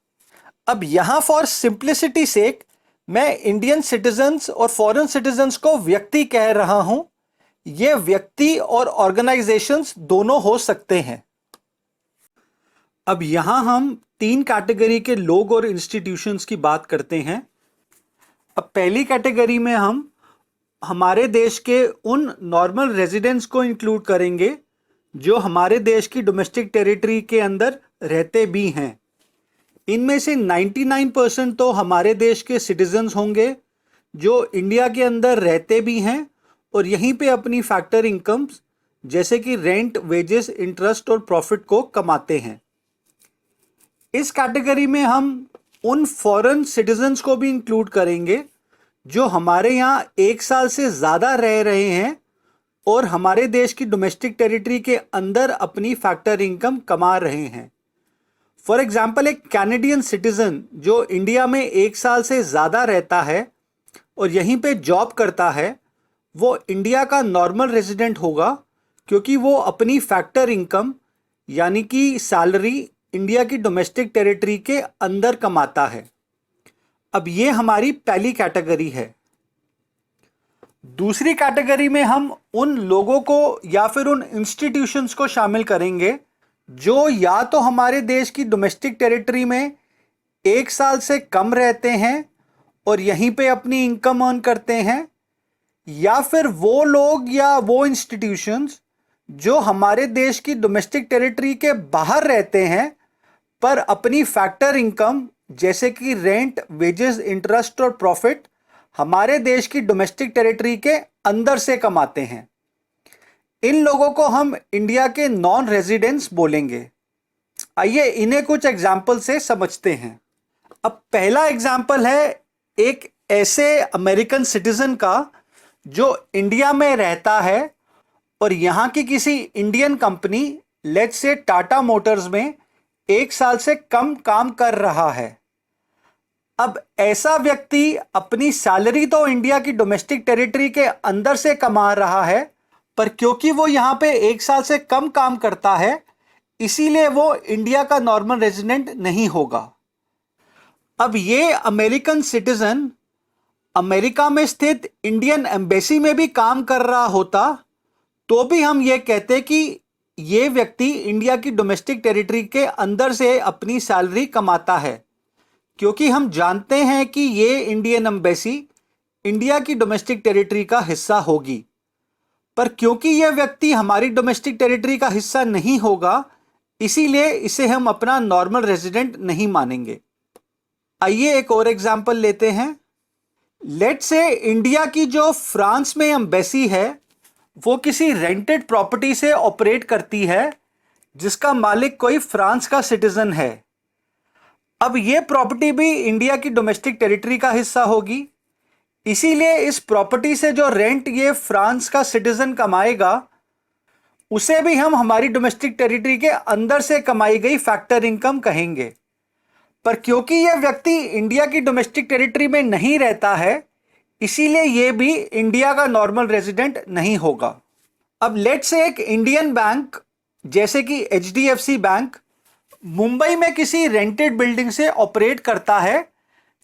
अब यहां फॉर सिंप्लिसिटी सेक मैं इंडियन सिटीजन्स और फॉरेन सिटीजन्स को व्यक्ति कह रहा हूं। ये व्यक्ति और ऑर्गेनाइजेशंस दोनों हो सकते हैं। अब यहां हम 3 कैटेगरी के लोग और इंस्टीट्यूशंस की बात करते हैं। अब पहली कैटेगरी में हम हमारे देश के उन नॉर्मल रेजिडेंट्स को इंक्लूड करेंगे जो हमारे देश की डोमेस्टिक टेरिटरी के अंदर रहते भी हैं। इनमें से 99% तो हमारे देश के सिटीजन्स होंगे जो इंडिया के अंदर रहते भी हैं और यहीं पे अपनी फैक्टर इनकम्स जैसे कि रेंट, वेजेस, इंटरेस्ट और प्रॉफिट को कमाते हैं। इस कैटेगरी में हम उन फॉरेन सिटीजन्स को भी इंक्लूड करेंगे जो हमारे यहाँ 1 साल से ज़्यादा रह रहे हैं और हमारे देश की डोमेस्टिक टेरिटरी के अंदर अपनी फैक्टर इनकम कमा रहे हैं। फॉर एग्जाम्पल, एक कैनेडियन सिटीजन जो इंडिया में 1 साल से ज़्यादा रहता है और यहीं पे जॉब करता है, वो इंडिया का नॉर्मल रेजिडेंट होगा, क्योंकि वो अपनी फैक्टर इनकम यानी कि सैलरी इंडिया की डोमेस्टिक टेरिटरी के अंदर कमाता है। अब ये हमारी पहली कैटेगरी है। दूसरी कैटेगरी में हम उन लोगों को या फिर उन इंस्टीट्यूशंस को शामिल करेंगे जो या तो हमारे देश की डोमेस्टिक टेरिटरी में 1 साल से कम रहते हैं और यहीं पे अपनी इनकम अर्न करते हैं, या फिर वो लोग या वो इंस्टीट्यूशंस जो हमारे देश की डोमेस्टिक टेरिटरी के बाहर रहते हैं पर अपनी फैक्टर इनकम जैसे कि रेंट, वेजेस, इंटरेस्ट और प्रॉफिट हमारे देश की डोमेस्टिक टेरिटरी के अंदर से कमाते हैं। इन लोगों को हम इंडिया के नॉन रेजिडेंट्स बोलेंगे। आइए इन्हें कुछ एग्जाम्पल से समझते हैं। अब पहला एग्जाम्पल है एक ऐसे अमेरिकन सिटीजन का जो इंडिया में रहता है और यहाँ की किसी Indian company, let's say Tata Motors में 1 साल से कम काम कर रहा है। अब ऐसा व्यक्ति अपनी सैलरी तो इंडिया की डोमेस्टिक टेरिटरी के अंदर से कमा रहा है, पर क्योंकि वो यहाँ पे 1 साल से कम काम करता है इसीलिए वो इंडिया का नॉर्मल रेजिडेंट नहीं होगा। अब ये अमेरिकन सिटीजन अमेरिका में स्थित इंडियन एम्बेसी में भी काम कर रहा होता तो भी हम ये कहते कि ये व्यक्ति इंडिया की डोमेस्टिक टेरिटरी के अंदर से अपनी सैलरी कमाता है, क्योंकि हम जानते हैं कि ये इंडियन एम्बेसी इंडिया की डोमेस्टिक टेरिटरी का हिस्सा होगी। पर क्योंकि यह व्यक्ति हमारी डोमेस्टिक टेरिटरी का हिस्सा नहीं होगा इसीलिए इसे हम अपना नॉर्मल रेजिडेंट नहीं मानेंगे। आइए एक और एग्जांपल लेते हैं। लेट्स से इंडिया की जो फ्रांस में एम्बेसी है वो किसी रेंटेड प्रॉपर्टी से ऑपरेट करती है जिसका मालिक कोई फ्रांस का सिटीजन है। अब ये प्रॉपर्टी भी इंडिया की डोमेस्टिक टेरिटरी का हिस्सा होगी, इसीलिए इस प्रॉपर्टी से जो रेंट ये फ्रांस का सिटीजन कमाएगा उसे भी हम हमारी डोमेस्टिक टेरिटरी के अंदर से कमाई गई फैक्टर इनकम कहेंगे। पर क्योंकि यह व्यक्ति इंडिया की डोमेस्टिक टेरिटरी में नहीं रहता है इसीलिए यह भी इंडिया का नॉर्मल रेजिडेंट नहीं होगा। अब लेट्स से एक इंडियन बैंक जैसे कि HDFC बैंक मुंबई में किसी रेंटेड बिल्डिंग से ऑपरेट करता है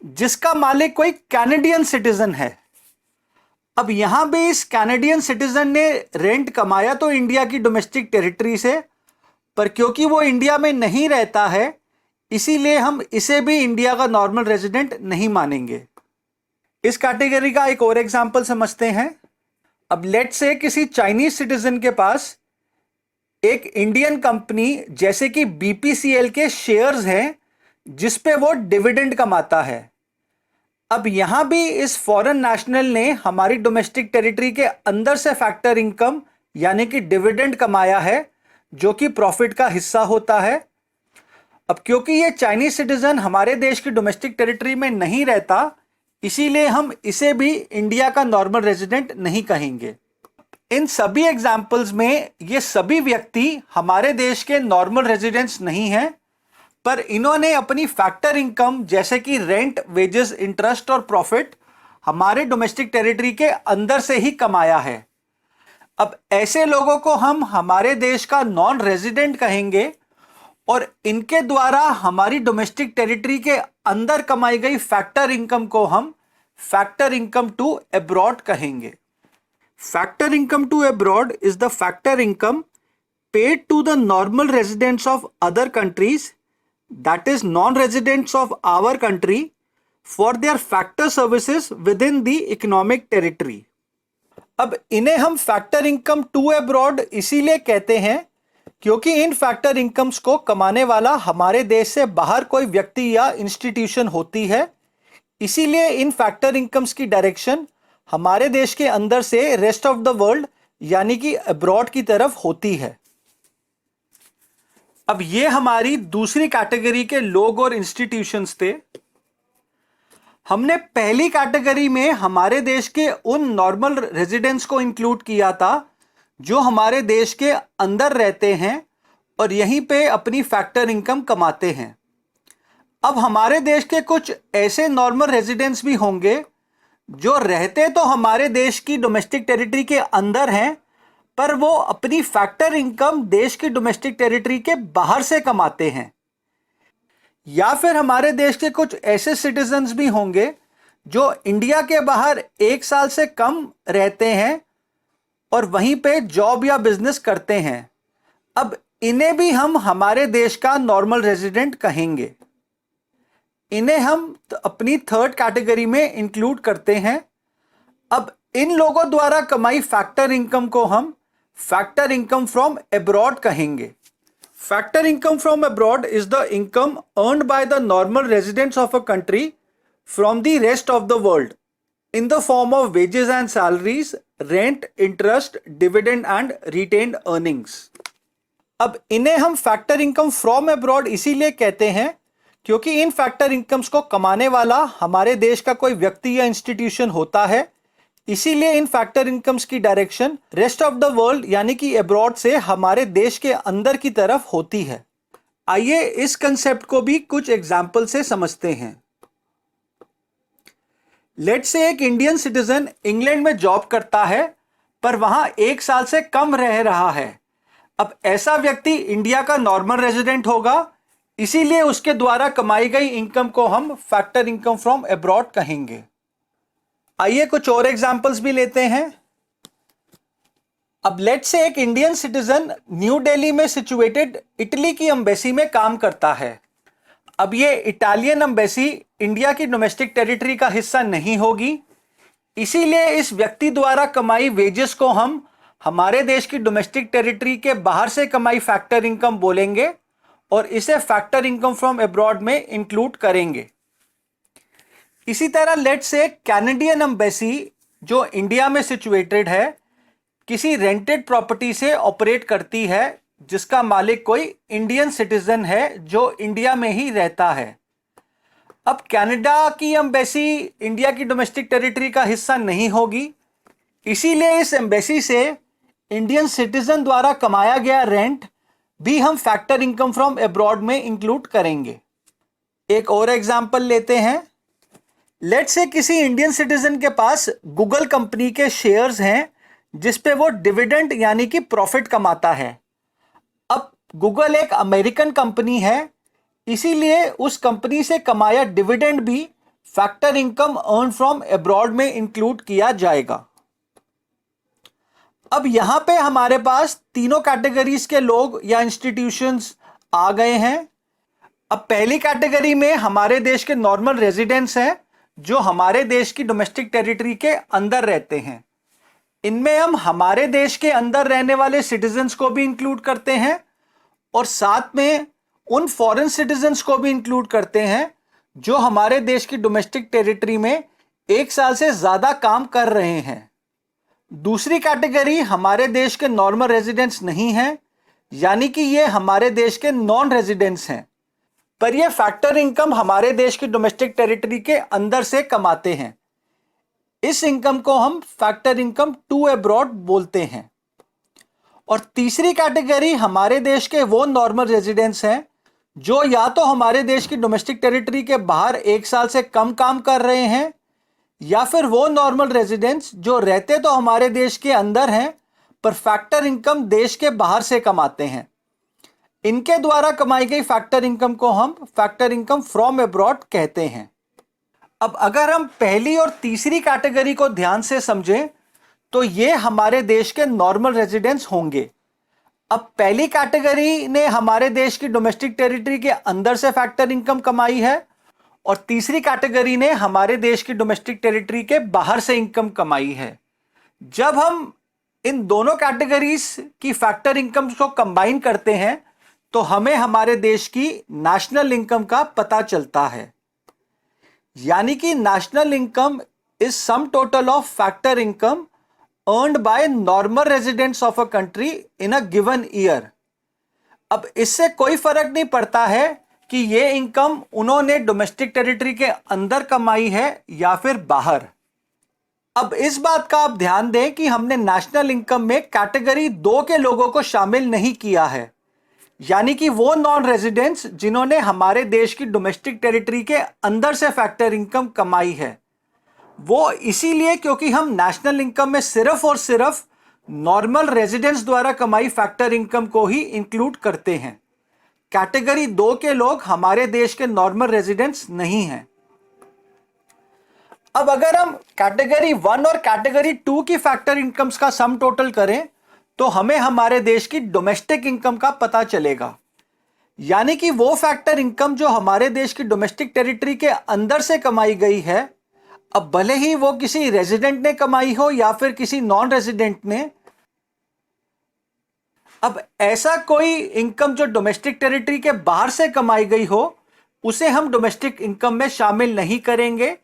जिसका मालिक कोई कैनेडियन सिटीजन है। अब यहां भी इस कैनेडियन सिटीजन ने रेंट कमाया तो इंडिया की डोमेस्टिक टेरिटरी से, पर क्योंकि वो इंडिया में नहीं रहता है इसीलिए हम इसे भी इंडिया का नॉर्मल रेजिडेंट नहीं मानेंगे। इस कैटेगरी का एक और एग्जांपल समझते हैं। अब लेट्स से किसी चाइनीज सिटीजन के पास एक इंडियन कंपनी जैसे कि BPCL के शेयर्स हैं जिस पे वो डिविडेंड कमाता है। अब यहां भी इस फॉरेन नेशनल ने हमारी डोमेस्टिक टेरिटरी के अंदर से फैक्टर इनकम यानी कि डिविडेंड कमाया है, जो कि प्रॉफिट का हिस्सा होता है। अब क्योंकि ये चाइनीज सिटीजन हमारे देश की डोमेस्टिक टेरिटरी में नहीं रहता, इसीलिए हम इसे भी इंडिया का नॉर्मल रेजिडेंट नहीं कहेंगे। इन सभी एग्जाम्पल्स में ये सभी व्यक्ति हमारे देश के नॉर्मल रेजिडेंट्स नहीं हैं, पर इन्होंने अपनी फैक्टर इनकम जैसे कि रेंट, वेजेस, इंटरेस्ट और प्रॉफिट हमारे डोमेस्टिक टेरिटरी के अंदर से ही कमाया है। अब ऐसे लोगों को हम हमारे देश का नॉन रेजिडेंट कहेंगे और इनके द्वारा हमारी डोमेस्टिक टेरिटरी के अंदर कमाई गई फैक्टर इनकम को हम फैक्टर इनकम टू अब्रॉड कहेंगे। Factor income to abroad is the factor income paid to the normal residents of other countries, that is non-residents of our country, for their factor services within the economic territory। अब इन्हें हम factor income to abroad इसीलिए कहते हैं क्योंकि इन factor incomes को कमाने वाला हमारे देश से बाहर कोई व्यक्ति या इंस्टीट्यूशन होती है। इसीलिए इन फैक्टर इनकम्स की डायरेक्शन हमारे देश के अंदर से रेस्ट ऑफ द वर्ल्ड यानी कि अब्रॉड की तरफ होती है। अब ये हमारी दूसरी कैटेगरी के लोग और इंस्टीट्यूशंस थे। हमने पहली कैटेगरी में हमारे देश के उन नॉर्मल रेजिडेंट्स को इंक्लूड किया था जो हमारे देश के अंदर रहते हैं और यहीं पे अपनी फैक्टर इनकम कमाते हैं। अब हमारे देश के कुछ ऐसे नॉर्मल रेजिडेंट्स भी होंगे जो रहते तो हमारे देश की डोमेस्टिक टेरिटरी के अंदर हैं, पर वो अपनी फैक्टर इनकम देश की डोमेस्टिक टेरिटरी के बाहर से कमाते हैं। या फिर हमारे देश के कुछ ऐसे सिटीजन्स भी होंगे जो इंडिया के बाहर 1 साल से कम रहते हैं और वहीं पे जॉब या बिजनेस करते हैं। अब इन्हें भी हम हमारे देश का नॉर्मल रेजिडेंट कहेंगे। इन्हें हम अपनी थर्ड कैटेगरी में इंक्लूड करते हैं। अब इन लोगों द्वारा कमाई फैक्टर इनकम को हम फैक्टर इनकम फ्रॉम अब्रॉड कहेंगे। Factor income from abroad is the income earned by the normal residents of a country from the rest of the world in the form of wages and salaries, rent, interest, dividend and retained earnings। अब इन्हें हम factor income from abroad इसीलिए कहते हैं क्योंकि इन factor incomes को कमाने वाला हमारे देश का कोई व्यक्ति या इंस्टीट्यूशन होता है। इसीलिए इन फैक्टर इनकम्स की direction rest of the world यानी कि अब्रॉड से हमारे देश के अंदर की तरफ होती है। आइए इस कंसेप्ट को भी कुछ एग्जाम्पल से समझते हैं। लेट्स से एक इंडियन सिटीजन इंग्लैंड में जॉब करता है पर वहां 1 साल से कम रह रहा है। अब ऐसा व्यक्ति इंडिया का नॉर्मल रेजिडेंट होगा, इसीलिए उसके द्वारा कमाई गई इनकम को हम फैक्टर इनकम फ्रॉम अब्रॉड कहेंगे। आइए कुछ और एग्जांपल्स भी लेते हैं। अब लेट्स से एक इंडियन सिटीजन न्यू दिल्ली में सिचुएटेड इटली की एम्बेसी में काम करता है। अब ये इटालियन एम्बेसी इंडिया की डोमेस्टिक टेरिटरी का हिस्सा नहीं होगी, इसीलिए इस व्यक्ति द्वारा कमाई वेजेस को हम हमारे देश की डोमेस्टिक टेरिटरी के बाहर से कमाई फैक्टर इनकम बोलेंगे और इसे फैक्टर इनकम फ्रॉम अब्रॉड में इंक्लूड करेंगे। इसी तरह लेट्स से कैनेडियन एम्बेसी जो इंडिया में सिचुएटेड है किसी रेंटेड प्रॉपर्टी से ऑपरेट करती है जिसका मालिक कोई इंडियन सिटीजन है जो इंडिया में ही रहता है। अब कनाडा की एम्बेसी इंडिया की डोमेस्टिक टेरिटरी का हिस्सा नहीं होगी, इसीलिए इस एम्बेसी से इंडियन सिटीजन द्वारा कमाया गया रेंट भी हम फैक्टर इनकम फ्रॉम अब्रॉड में इंक्लूड करेंगे। एक और एग्जांपल लेते हैं। लेट्स से किसी इंडियन सिटीजन के पास गूगल कंपनी के शेयर्स हैं जिस पे वो डिविडेंड यानी कि प्रॉफिट कमाता है। अब गूगल एक अमेरिकन कंपनी है, इसीलिए उस कंपनी से कमाया डिविडेंड भी factor income earn from abroad में इंक्लूड किया जाएगा। अब यहां पे हमारे पास तीनों कैटेगरीज के लोग या इंस्टीट्यूशंस आ गए हैं। अब पहली कैटेगरी में हमारे देश के नॉर्मल रेजिडेंट्स हैं जो हमारे देश की डोमेस्टिक टेरिटरी के अंदर रहते हैं। इनमें हम हमारे देश के अंदर रहने वाले सिटीजन्स को भी इंक्लूड करते हैं और साथ में उन फॉरेन सिटीजन्स को भी इंक्लूड करते हैं जो हमारे देश की डोमेस्टिक टेरिटरी में 1 साल से ज्यादा काम कर रहे हैं। दूसरी कैटेगरी हमारे देश के नॉर्मल रेजिडेंट्स नहीं हैं, यानी कि ये हमारे देश के नॉन रेजिडेंट्स हैं, पर ये फैक्टर इनकम हमारे देश की डोमेस्टिक टेरिटरी के अंदर से कमाते हैं। इस इनकम को हम फैक्टर इनकम टू अब्रॉड बोलते हैं। और तीसरी कैटेगरी हमारे देश के वो नॉर्मल रेजिडेंट्स हैं जो या तो हमारे देश की डोमेस्टिक टेरिटरी के बाहर 1 साल से कम काम कर रहे हैं, या फिर वो नॉर्मल रेजिडेंट्स जो रहते तो हमारे देश के अंदर हैं पर फैक्टर इनकम देश के बाहर से कमाते हैं। इनके द्वारा कमाई गई फैक्टर इनकम को हम फैक्टर इनकम फ्रॉम अब्रॉड कहते हैं। अब अगर हम पहली और तीसरी कैटेगरी को ध्यान से समझें तो ये हमारे देश के नॉर्मल रेजिडेंट्स होंगे। अब पहली कैटेगरी ने हमारे देश की डोमेस्टिक टेरिटरी के अंदर से फैक्टर इनकम कमाई है और तीसरी कैटेगरी ने हमारे देश की डोमेस्टिक टेरिटरी के बाहर से इनकम कमाई है। जब हम इन दोनों कैटेगरीज की फैक्टर इनकम को कंबाइन करते हैं तो हमें हमारे देश की नेशनल इनकम का पता चलता है, यानी कि national income is sum total of factor income earned by normal residents of a country in a given year। अब इससे कोई फर्क नहीं पड़ता है कि ये इनकम उन्होंने डोमेस्टिक टेरिटरी के अंदर कमाई है या फिर बाहर। अब इस बात का आप ध्यान दें कि हमने नेशनल इनकम में कैटेगरी 2 के लोगों को शामिल नहीं किया है, यानी कि वो नॉन रेजिडेंट्स जिन्होंने हमारे देश की डोमेस्टिक टेरिटरी के अंदर से फैक्टर इनकम कमाई है। वो इसीलिए क्योंकि हम नेशनल इनकम में सिर्फ और सिर्फ नॉर्मल रेजिडेंट्स द्वारा कमाई फैक्टर इनकम को ही इंक्लूड करते हैं। कैटेगरी 2 के लोग हमारे देश के नॉर्मल रेजिडेंट्स नहीं हैं। अब अगर हम कैटेगरी 1 और कैटेगरी 2 की फैक्टर इनकम्स का सम टोटल करें तो हमें हमारे देश की डोमेस्टिक इनकम का पता चलेगा, यानी कि वो फैक्टर इनकम जो हमारे देश की डोमेस्टिक टेरिटरी के अंदर से कमाई गई है, अब भले ही वो किसी रेजिडेंट ने कमाई हो या फिर किसी नॉन रेजिडेंट ने। अब ऐसा कोई इनकम जो डोमेस्टिक टेरिटरी के बाहर से कमाई गई हो उसे हम डोमेस्टिक इनकम में शामिल नहीं करेंगे।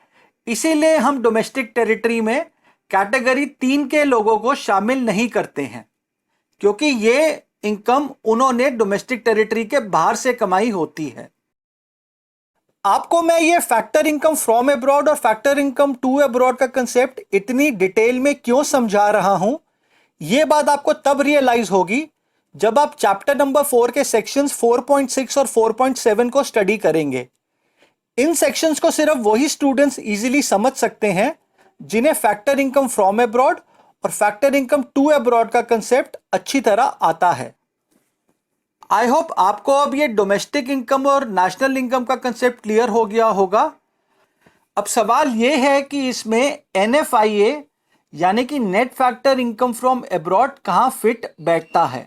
इसीलिए हम डोमेस्टिक टेरिटरी में कैटेगरी 3 के लोगों को शामिल नहीं करते हैं, क्योंकि ये इनकम उन्होंने डोमेस्टिक टेरिटरी के बाहर से कमाई होती है। आपको मैं ये फैक्टर इनकम फ्रॉम अब्रॉड और फैक्टर इनकम टू अब्रॉड का कंसेप्ट इतनी डिटेल में क्यों समझा रहा हूं, ये बात आपको तब रियलाइज होगी जब आप चैप्टर नंबर 4 के सेक्शंस 4.6 और 4.7 को स्टडी करेंगे। इन सेक्शंस को सिर्फ वही स्टूडेंट्स इजीली समझ सकते हैं जिन्हें फैक्टर इनकम फ्रॉम अब्रॉड और फैक्टर इनकम टू अब्रॉड का कंसेप्ट अच्छी तरह आता है। आई होप आपको अब ये डोमेस्टिक इनकम और नेशनल इनकम का कंसेप्ट क्लियर हो गया होगा। अब सवाल ये है कि इसमें NFIA यानी कि net factor income from abroad कहां फिट बैठता है।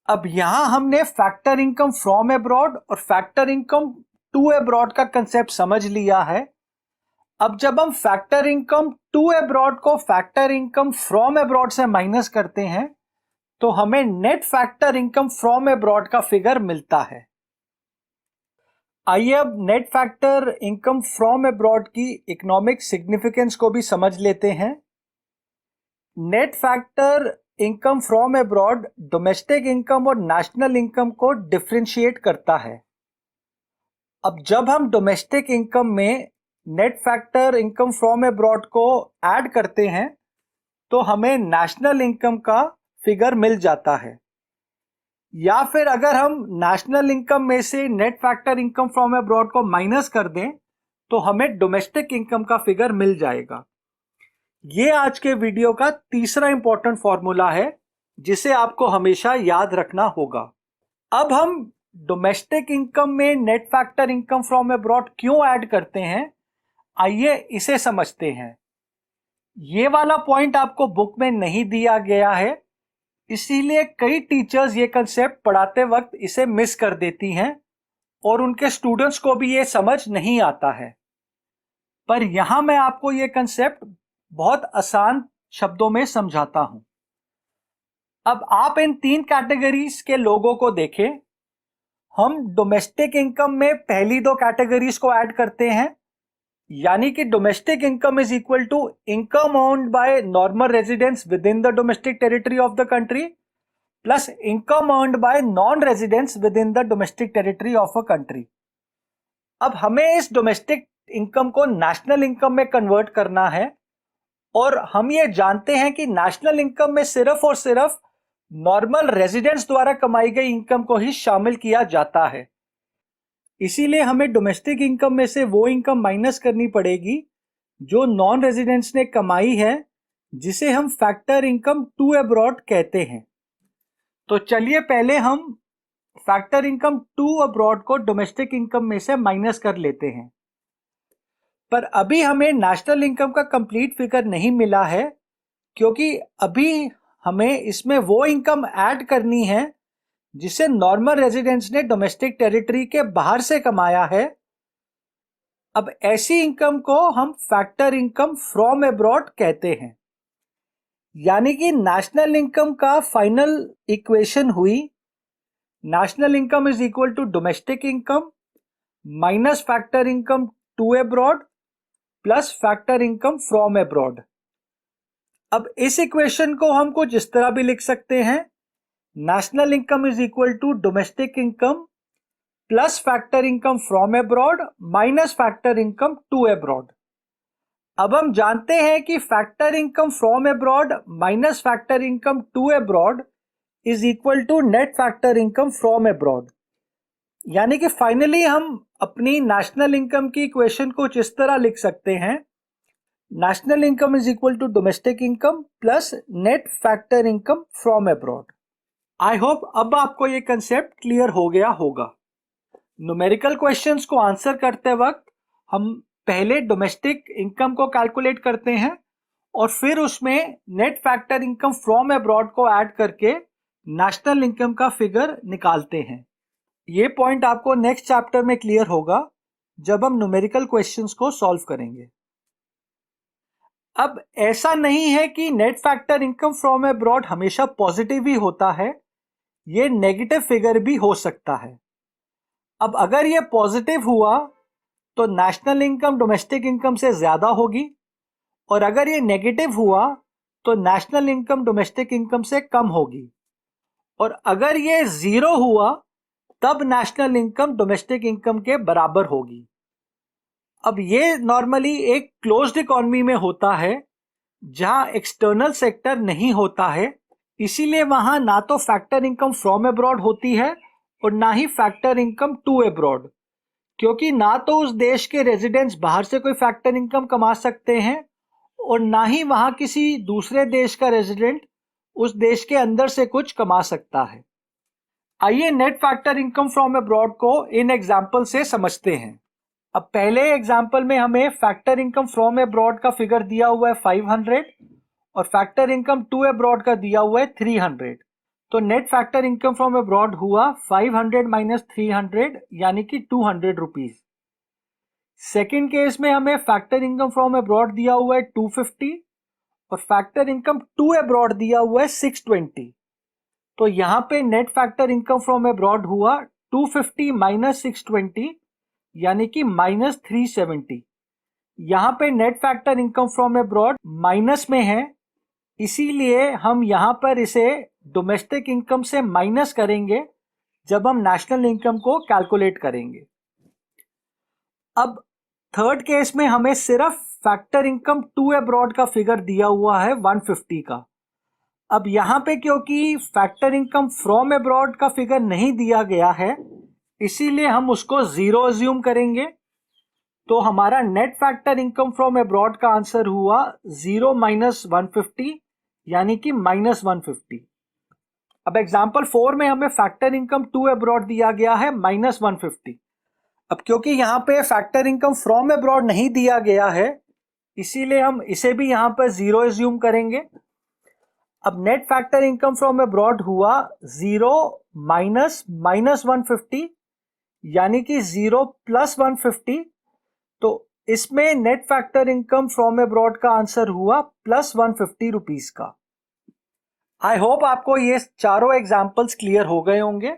अब यहां हमने फैक्टर इनकम फ्रॉम अब्रॉड और फैक्टर इनकम टू अब्रॉड का कंसेप्ट समझ लिया है। अब जब हम फैक्टर इनकम टू अब्रॉड को फैक्टर इनकम फ्रॉम अब्रॉड से माइनस करते हैं तो हमें net factor income from abroad का फिगर मिलता है। आइए अब net factor income from abroad की इकोनॉमिक सिग्निफिकेंस को भी समझ लेते हैं। Net factor income from abroad domestic income और नेशनल इनकम को डिफरेंशिएट करता है। अब जब हम डोमेस्टिक इनकम में net factor income from abroad को ऐड करते हैं तो हमें नेशनल इनकम का फिगर मिल जाता है, या फिर अगर हम नेशनल इनकम में से net factor income from abroad को माइनस कर दें तो हमें डोमेस्टिक इनकम का फिगर मिल जाएगा। ये आज के वीडियो का तीसरा इंपॉर्टेंट फॉर्मूला है जिसे आपको हमेशा याद रखना होगा। अब हम डोमेस्टिक इनकम में net factor income from abroad क्यों ऐड करते हैं, आइए इसे समझते हैं। ये वाला पॉइंट आपको बुक में नहीं दिया गया है, इसीलिए कई टीचर्स ये कंसेप्ट पढ़ाते वक्त इसे मिस कर देती हैं और उनके स्टूडेंट्स को भी ये समझ नहीं आता है। पर यहां मैं आपको ये कंसेप्ट बहुत आसान शब्दों में समझाता हूं। अब आप इन 3 कैटेगरीज के लोगों को देखें। हम डोमेस्टिक इनकम में पहली 2 कैटेगरीज को ऐड करते हैं, यानी कि domestic income is equal to income earned by normal residents within the domestic territory of the country plus income earned by non residents within the domestic territory of a country. अब हमें इस domestic income को national income में convert करना है और हम ये जानते हैं कि नेशनल इनकम में सिर्फ और सिर्फ नॉर्मल रेजिडेंट्स द्वारा कमाई गई इनकम को ही शामिल किया जाता है। इसीलिए हमें डोमेस्टिक इनकम में से वो इनकम माइनस करनी पड़ेगी जो नॉन रेजिडेंट्स ने कमाई है, जिसे हम फैक्टर इनकम टू अब्रॉड कहते हैं। तो चलिए पहले हम फैक्टर इनकम टू अब्रॉड को डोमेस्टिक इनकम में से माइनस कर लेते हैं। पर अभी हमें नेशनल इनकम का कंप्लीट फिगर नहीं मिला है, क्योंकि अभी हमें इसमें वो इनकम ऐड करनी है जिसे नॉर्मल रेजिडेंट्स ने डोमेस्टिक टेरिटरी के बाहर से कमाया है। अब ऐसी इनकम को हम फैक्टर इनकम फ्रॉम अब्रॉड कहते हैं। यानी कि नेशनल इनकम का फाइनल इक्वेशन हुई national income is equal to domestic income minus factor income to abroad plus factor income from abroad. अब इस इक्वेशन को हम कुछ इस तरह भी लिख सकते हैं, national income is equal to domestic income plus factor income from abroad minus factor income to abroad. अब हम जानते हैं कि factor income from abroad minus factor income to abroad is equal to net factor income from abroad. यानी कि finally हम अपनी national income की इक्वेशन को इस तरह लिख सकते हैं, national income is equal to domestic income plus net factor income from abroad. I hope अब आपको ये कंसेप्ट क्लियर हो गया होगा। न्यूमेरिकल क्वेश्चंस को आंसर करते वक्त हम पहले डोमेस्टिक इनकम को कैलकुलेट करते हैं और फिर उसमें net factor income from abroad को ऐड करके नेशनल इनकम का फिगर निकालते हैं। ये पॉइंट आपको नेक्स्ट चैप्टर में क्लियर होगा जब हम न्यूमेरिकल क्वेश्चंस को सॉल्व करेंगे। अब ऐसा नहीं है कि net factor income from abroad हमेशा पॉजिटिव ही होता है, ये नेगेटिव फिगर भी हो सकता है। अब अगर ये पॉजिटिव हुआ तो नेशनल इनकम डोमेस्टिक इनकम से ज्यादा होगी और अगर ये नेगेटिव हुआ तो नेशनल इनकम डोमेस्टिक इनकम से कम होगी और अगर ये जीरो हुआ तब नेशनल इनकम डोमेस्टिक इनकम के बराबर होगी। अब ये नॉर्मली एक क्लोज्ड इकोनॉमी में होता है जहां एक्सटर्नल सेक्टर नहीं होता है, इसीलिए वहां ना तो फैक्टर इनकम फ्रॉम अब्रॉड होती है और ना ही फैक्टर इनकम टू अब्रॉड, क्योंकि ना तो उस देश के रेजिडेंट्स बाहर से कोई फैक्टर इनकम कमा सकते हैं और ना ही वहां किसी दूसरे देश का रेजिडेंट उस देश के अंदर से कुछ कमा सकता है। आइए net factor income from abroad को इन एग्जाम्पल से समझते हैं। अब पहले एग्जाम्पल में हमें फैक्टर इनकम फ्रॉम अब्रॉड का फिगर दिया हुआ है 500 और फैक्टर इनकम टू अब्रॉड का दिया हुआ है 300। तो net factor income from abroad हुआ 500 माइनस 300 यानी कि 200 रुपीज। सेकेंड केस में हमें फैक्टर इनकम फ्रॉम अब्रॉड दिया हुआ है 250 और फैक्टर इनकम टू अब्रॉड दिया हुआ है 620। तो यहां पे net factor income from abroad हुआ 250 माइनस 620 यानी कि माइनस 370। यहां पे net factor income from abroad minus में है, इसीलिए हम यहां पर इसे डोमेस्टिक इनकम से माइनस करेंगे जब हम नेशनल इनकम को कैलकुलेट करेंगे। अब थर्ड केस में हमें सिर्फ फैक्टर इनकम टू अब्रॉड का फिगर दिया हुआ है 150 का। अब यहां पे क्योंकि फैक्टर इनकम फ्रॉम अब्रॉड का फिगर नहीं दिया गया है, इसीलिए हम उसको जीरो अज्यूम करेंगे। तो हमारा net factor income from abroad का आंसर हुआ 0 माइनस 150 यानी कि माइनस 150। अब एग्जाम्पल 4 में हमें फैक्टर इनकम टू अब्रॉड दिया गया है माइनस 150। अब क्योंकि यहां पे फैक्टर इनकम फ्रॉम अब्रॉड नहीं दिया गया है, इसीलिए हम इसे भी यहां पर जीरो अज्यूम करेंगे। अब net factor income from abroad हुआ 0 माइनस माइनस 150 यानी कि 0 प्लस 150। तो इसमें net factor income from abroad का आंसर हुआ प्लस 150 रुपीज का। आई होप आपको ये चारों एग्जाम्पल्स क्लियर हो गए होंगे।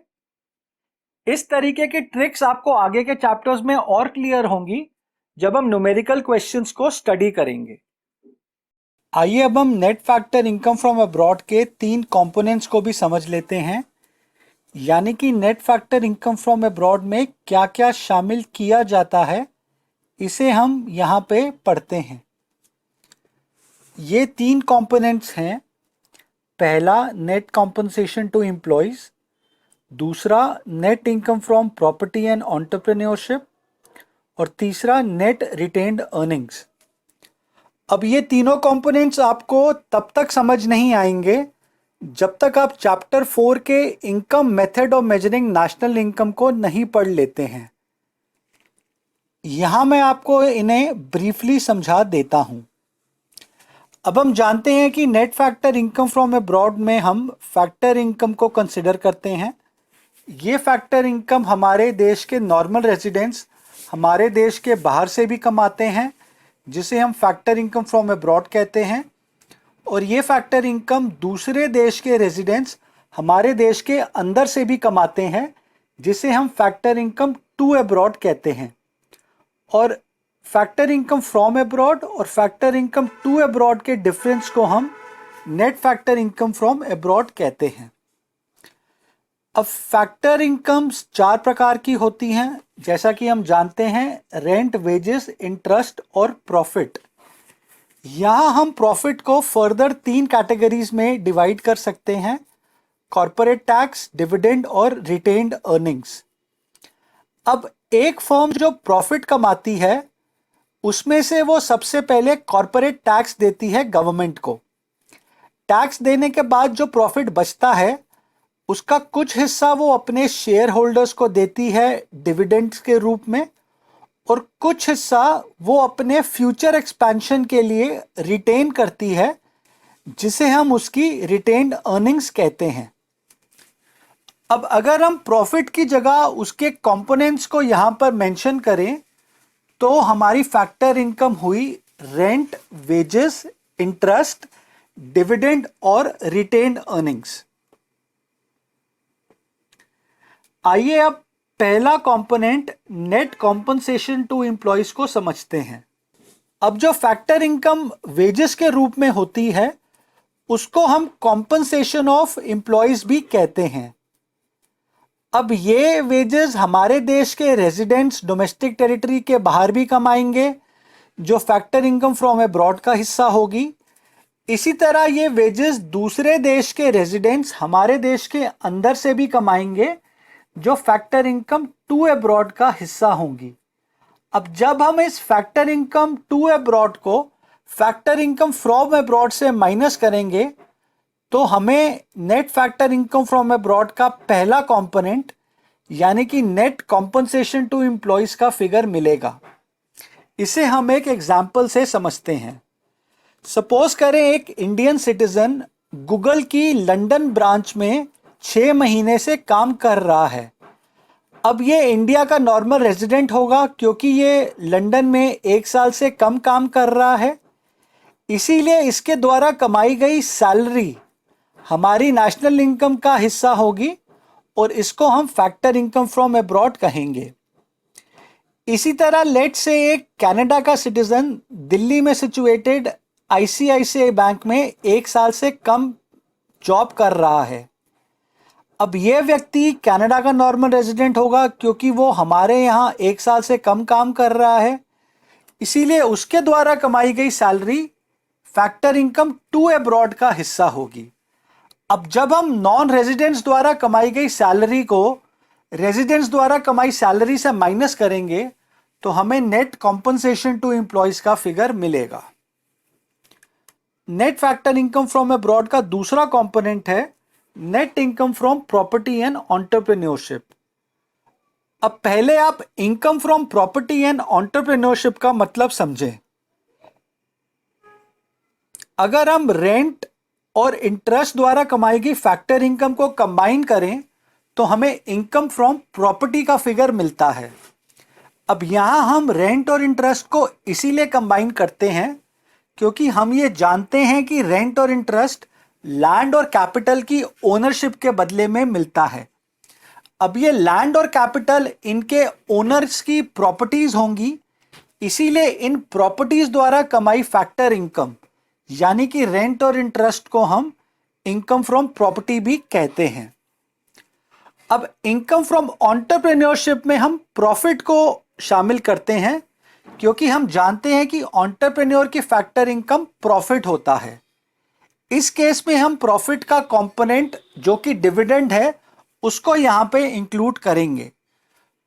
इस तरीके की ट्रिक्स आपको आगे के चैप्टर्स में और क्लियर होंगी जब हम न्यूमेरिकल क्वेश्चंस को स्टडी करेंगे। आइए अब हम net factor income from abroad के 3 कंपोनेंट्स को भी समझ लेते हैं, यानी कि net factor income from abroad में क्या क्या शामिल किया जाता है, इसे हम यहाँ पे पढ़ते हैं। ये 3 कंपोनेंट्स हैं। पहला नेट कॉम्पनसेशन टू एम्प्लॉयज, दूसरा net income from property and entrepreneurship और तीसरा नेट रिटेन्ड अर्निंग्स। अब ये तीनों कंपोनेंट्स आपको तब तक समझ नहीं आएंगे जब तक आप चैप्टर 4 के income method of measuring national income को नहीं पढ़ लेते हैं। यहां मैं आपको इन्हें ब्रीफली समझा देता हूं। अब हम जानते हैं कि net factor income from abroad में हम फैक्टर इनकम को कंसिडर करते हैं। ये फैक्टर इनकम हमारे देश के नॉर्मल रेजिडेंट्स हमारे देश के बाहर से भी कमाते हैं, जिसे हम फैक्टर इनकम फ्रॉम अब्रॉड कहते हैं। और ये फैक्टर इनकम दूसरे देश के रेजिडेंट्स हमारे देश के अंदर से भी कमाते हैं, जिसे हम फैक्टर इनकम टू अब्रॉड कहते हैं। और फैक्टर इनकम फ्रॉम अब्रॉड और फैक्टर इनकम टू अब्रॉड के डिफरेंस को हम net factor income from abroad कहते हैं। अब फैक्टर इनकम्स 4 प्रकार की होती हैं, जैसा कि हम जानते हैं, रेंट, वेजेस, इंटरेस्ट और प्रॉफिट। यहाँ हम प्रॉफिट को फर्दर 3 कैटेगरीज में डिवाइड कर सकते हैं: कॉर्पोरेट टैक्स, डिविडेंड और रिटेन्ड अर्निंग्स। अब एक फर्म जो प्रॉफिट कमाती है उसमें से वो सबसे पहले कॉर्पोरेट टैक्स देती है गवर्नमेंट को। टैक्स देने के बाद जो प्रॉफिट बचता है उसका कुछ हिस्सा वो अपने शेयर होल्डर्स को देती है डिविडेंड्स के रूप में, और कुछ हिस्सा वो अपने फ्यूचर एक्सपेंशन के लिए रिटेन करती है, जिसे हम उसकी रिटेन्ड अर्निंग्स कहते हैं। अब अगर हम प्रॉफिट की जगह उसके कंपोनेंट्स को यहां पर मेंशन करें तो हमारी फैक्टर इनकम हुई रेंट, वेजेस, इंटरेस्ट, डिविडेंड और रिटेन्ड अर्निंग्स। आइए अब पहला component net compensation to employees को समझते हैं। अब जो फैक्टर इनकम वेजेस के रूप में होती है उसको हम कॉम्पनसेशन ऑफ एम्प्लॉयज भी कहते हैं। अब ये वेजेस हमारे देश के रेजिडेंट्स डोमेस्टिक टेरिटरी के बाहर भी कमाएंगे, जो फैक्टर इनकम फ्रॉम अब्रॉड का हिस्सा होगी। इसी तरह ये वेजेस दूसरे देश के रेजिडेंट्स हमारे देश के अंदर से भी कमाएंगे, जो फैक्टर इनकम टू अब्रॉड का हिस्सा होंगी। अब जब हम इस फैक्टर इनकम टू अब्रॉड को फैक्टर इनकम फ्रॉम अब्रॉड से माइनस करेंगे तो हमें net factor income from abroad का पहला कंपोनेंट यानी कि नेट कॉम्पनसेशन टू एम्प्लॉयज का फिगर मिलेगा। इसे हम एक एग्जाम्पल से समझते हैं। सपोज करें एक इंडियन सिटीजन गूगल की लंदन ब्रांच में 6 महीने से काम कर रहा है। अब ये इंडिया का नॉर्मल रेजिडेंट होगा क्योंकि ये लंदन में 1 साल से कम काम कर रहा है, इसीलिए इसके द्वारा कमाई गई सैलरी हमारी नेशनल इनकम का हिस्सा होगी और इसको हम फैक्टर इनकम फ्रॉम अब्रॉड कहेंगे। इसी तरह लेट से एक कनाडा का सिटीजन दिल्ली में सिचुएटेड आईसीआईसीआई बैंक में 1 साल से कम जॉब कर रहा है। अब यह व्यक्ति कनाडा का नॉर्मल रेजिडेंट होगा क्योंकि वो हमारे यहाँ 1 साल से कम काम कर रहा है, इसीलिए उसके द्वारा कमाई गई salary factor income to abroad का हिस्सा होगी। अब जब हम नॉन रेजिडेंट्स द्वारा कमाई गई सैलरी को रेजिडेंट्स द्वारा कमाई सैलरी से माइनस करेंगे तो हमें नेट कॉम्पनसेशन टू एम्प्लॉयज का फिगर मिलेगा। Net factor income from abroad का दूसरा कंपोनेंट है net income from property and entrepreneurship. अब पहले आप income from property and entrepreneurship का मतलब समझें। अगर हम रेंट और इंटरेस्ट द्वारा कमाई गई फैक्टर इनकम को कंबाइन करें तो हमें इनकम फ्रॉम प्रॉपर्टी का फिगर मिलता है। अब यहां हम रेंट और इंटरेस्ट को इसीलिए कंबाइन करते हैं क्योंकि हम ये जानते हैं कि रेंट और इंटरेस्ट लैंड और कैपिटल की ओनरशिप के बदले में मिलता है। अब ये लैंड और कैपिटल इनके ओनर्स की प्रॉपर्टीज होंगी, इसीलिए इन प्रॉपर्टीज द्वारा कमाई फैक्टर इनकम यानी कि रेंट और इंटरेस्ट को हम इनकम फ्रॉम प्रॉपर्टी भी कहते हैं। अब इनकम फ्रॉम एंटरप्रेन्योरशिप में हम प्रॉफिट को शामिल करते हैं क्योंकि हम जानते हैं कि एंटरप्रेन्योर की फैक्टर इनकम प्रॉफिट होता है। इस केस में हम प्रॉफिट का कंपोनेंट जो कि डिविडेंड है उसको यहाँ पे इंक्लूड करेंगे।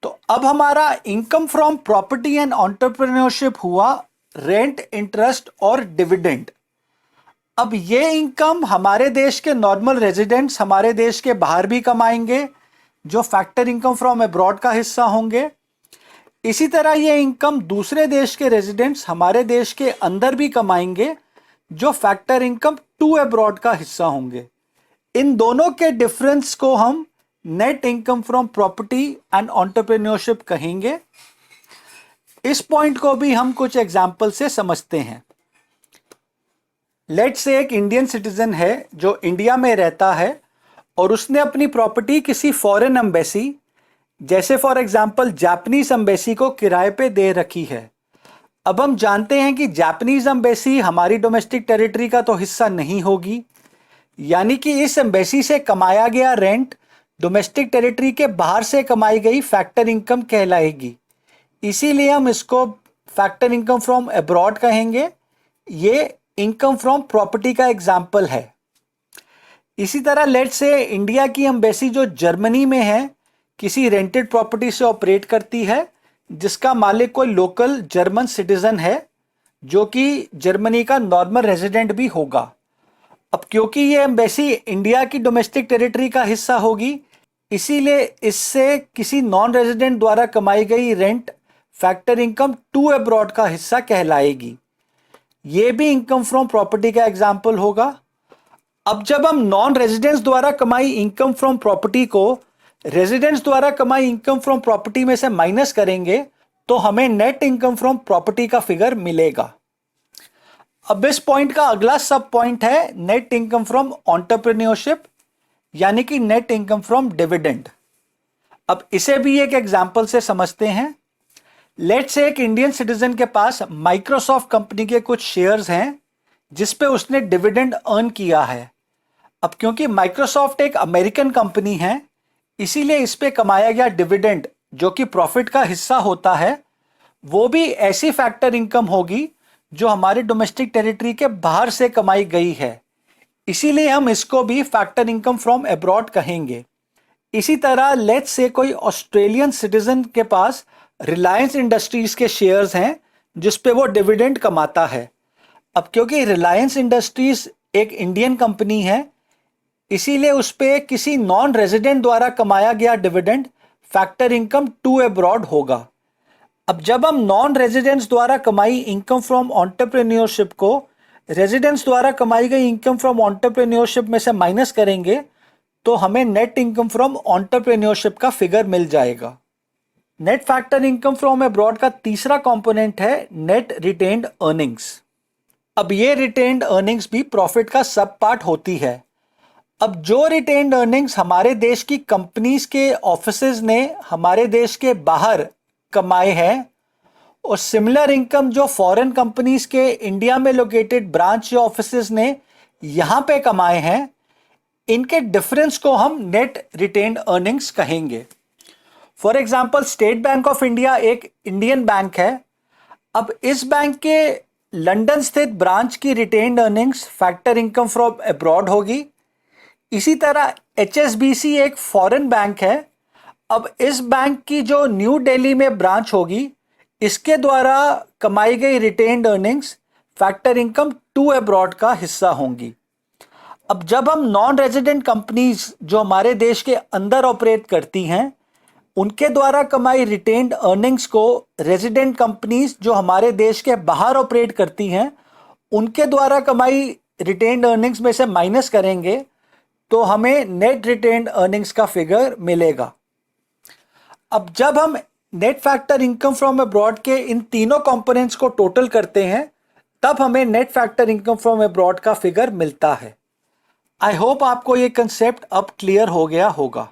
तो अब हमारा income from property and entrepreneurship हुआ रेंट, इंटरेस्ट और डिविडेंड। अब ये इनकम हमारे देश के नॉर्मल रेजिडेंट्स हमारे देश के बाहर भी कमाएंगे जो फैक्टर इनकम फ्रॉम अब्रॉड का हिस्सा होंगे। इसी तरह ये इनकम दूसरे देश के रेजिडेंट्स हमारे देश के अंदर भी कमाएंगे जो फैक्टर इनकम टू अब्रॉड का हिस्सा होंगे। इन दोनों के डिफरेंस को हम net income from property and entrepreneurship कहेंगे। इस पॉइंट को भी हम कुछ एग्जाम्पल से समझते हैं। लेट्स से एक इंडियन सिटीजन है जो इंडिया में रहता है और उसने अपनी प्रॉपर्टी किसी फॉरेन एम्बेसी जैसे फॉर एग्जाम्पल जापानीज एम्बेसी को किराए पे दे रखी है। अब हम जानते हैं कि जापानीज एम्बेसी हमारी डोमेस्टिक टेरिटरी का तो हिस्सा नहीं होगी, यानी कि इस एम्बेसी से कमाया गया रेंट डोमेस्टिक टेरिटरी के बाहर से कमाई गई फैक्टर इनकम कहलाएगी। इसीलिए हम इसको फैक्टर इनकम फ्रॉम अब्रॉड कहेंगे। ये इनकम फ्रॉम प्रॉपर्टी का एग्जाम्पल है। इसी तरह लेट्स से इंडिया की एम्बेसी जो जर्मनी में है किसी रेंटेड प्रॉपर्टी से ऑपरेट करती है जिसका मालिक कोई लोकल जर्मन सिटीजन है जो कि जर्मनी का नॉर्मल रेजिडेंट भी होगा। अब क्योंकि ये एम्बेसी इंडिया की डोमेस्टिक टेरिटरी का हिस्सा होगी इसीलिए इससे किसी नॉन रेजिडेंट द्वारा कमाई गई rent factor income to abroad का हिस्सा कहलाएगी। ये भी इनकम फ्रॉम प्रॉपर्टी का एग्जाम्पल होगा। अब जब हम नॉन रेजिडेंट्स द्वारा कमाई इनकम फ्रॉम प्रॉपर्टी को रेजिडेंट्स द्वारा कमाई इनकम फ्रॉम प्रॉपर्टी में से माइनस करेंगे तो हमें नेट इनकम फ्रॉम प्रॉपर्टी का फिगर मिलेगा। अब इस पॉइंट का अगला सब पॉइंट है नेट इनकम फ्रॉम एंटरप्रेन्योरशिप यानी कि नेट इनकम फ्रॉम डिविडेंड। अब इसे भी एक एग्जांपल से समझते हैं। लेट्स से एक इंडियन सिटीजन के पास माइक्रोसॉफ्ट कंपनी के कुछ शेयर्स हैं जिस पे उसने डिविडेंड अर्न किया है। अब क्योंकि माइक्रोसॉफ्ट एक अमेरिकन कंपनी है इसीलिए इस पे कमाया गया डिविडेंड जो कि प्रॉफिट का हिस्सा होता है वो भी ऐसी फैक्टर इनकम होगी जो हमारे डोमेस्टिक टेरिटरी के बाहर से कमाई गई है। इसीलिए हम इसको भी फैक्टर इनकम फ्रॉम अब्रॉड कहेंगे। इसी तरह लेट्स से कोई ऑस्ट्रेलियन सिटीजन के पास रिलायंस इंडस्ट्रीज के शेयर्स हैं जिस पे वो डिविडेंड कमाता है। अब क्योंकि रिलायंस इंडस्ट्रीज एक इंडियन कंपनी है इसीलिए उस पे किसी नॉन रेजिडेंट द्वारा कमाया गया dividend factor income to abroad होगा। अब जब हम नॉन रेजिडेंट्स द्वारा कमाई इनकम फ्रॉम एंटरप्रेन्योरशिप को रेजिडेंट्स द्वारा कमाई गई इनकम फ्रॉम एंटरप्रेन्योरशिप में से माइनस करेंगे तो हमें नेट इनकम फ्रॉम एंटरप्रेन्योरशिप का फिगर मिल जाएगा। Net factor income from abroad का तीसरा कंपोनेंट है नेट रिटेन्ड अर्निंग्स। अब ये रिटेन्ड अर्निंग्स भी प्रॉफिट का सब पार्ट होती है। अब जो रिटेन्ड अर्निंग्स हमारे देश की कंपनीज के ऑफिसेज ने हमारे देश के बाहर कमाए हैं और सिमिलर इनकम जो फॉरेन कंपनीज के इंडिया में लोकेटेड ब्रांच या ऑफिसेज ने यहाँ पे कमाए हैं इनके डिफरेंस को हम नेट रिटेन्ड अर्निंग्स कहेंगे। For example state bank of India एक इंडियन बैंक है। अब इस बैंक के लंदन स्थित ब्रांच की retained earnings factor income from abroad होगी। इसी तरह HSBC एक फॉरेन बैंक है। अब इस बैंक की जो न्यू दिल्ली में ब्रांच होगी इसके द्वारा कमाई गई retained earnings factor income to abroad का हिस्सा होंगी। अब जब हम नॉन रेजिडेंट कंपनीज जो हमारे देश के अंदर ऑपरेट करती हैं उनके द्वारा कमाई रिटेन्ड अर्निंग्स को रेजिडेंट कंपनीज जो हमारे देश के बाहर ऑपरेट करती हैं उनके द्वारा कमाई रिटेन्ड अर्निंग्स में से माइनस करेंगे तो हमें नेट रिटेन्ड अर्निंग्स का फिगर मिलेगा। अब जब हम net factor income from abroad के इन तीनों कंपोनेंट्स को टोटल करते हैं तब हमें net factor income from abroad का फिगर मिलता है। आई होप आपको ये कंसेप्ट अब क्लियर हो गया होगा।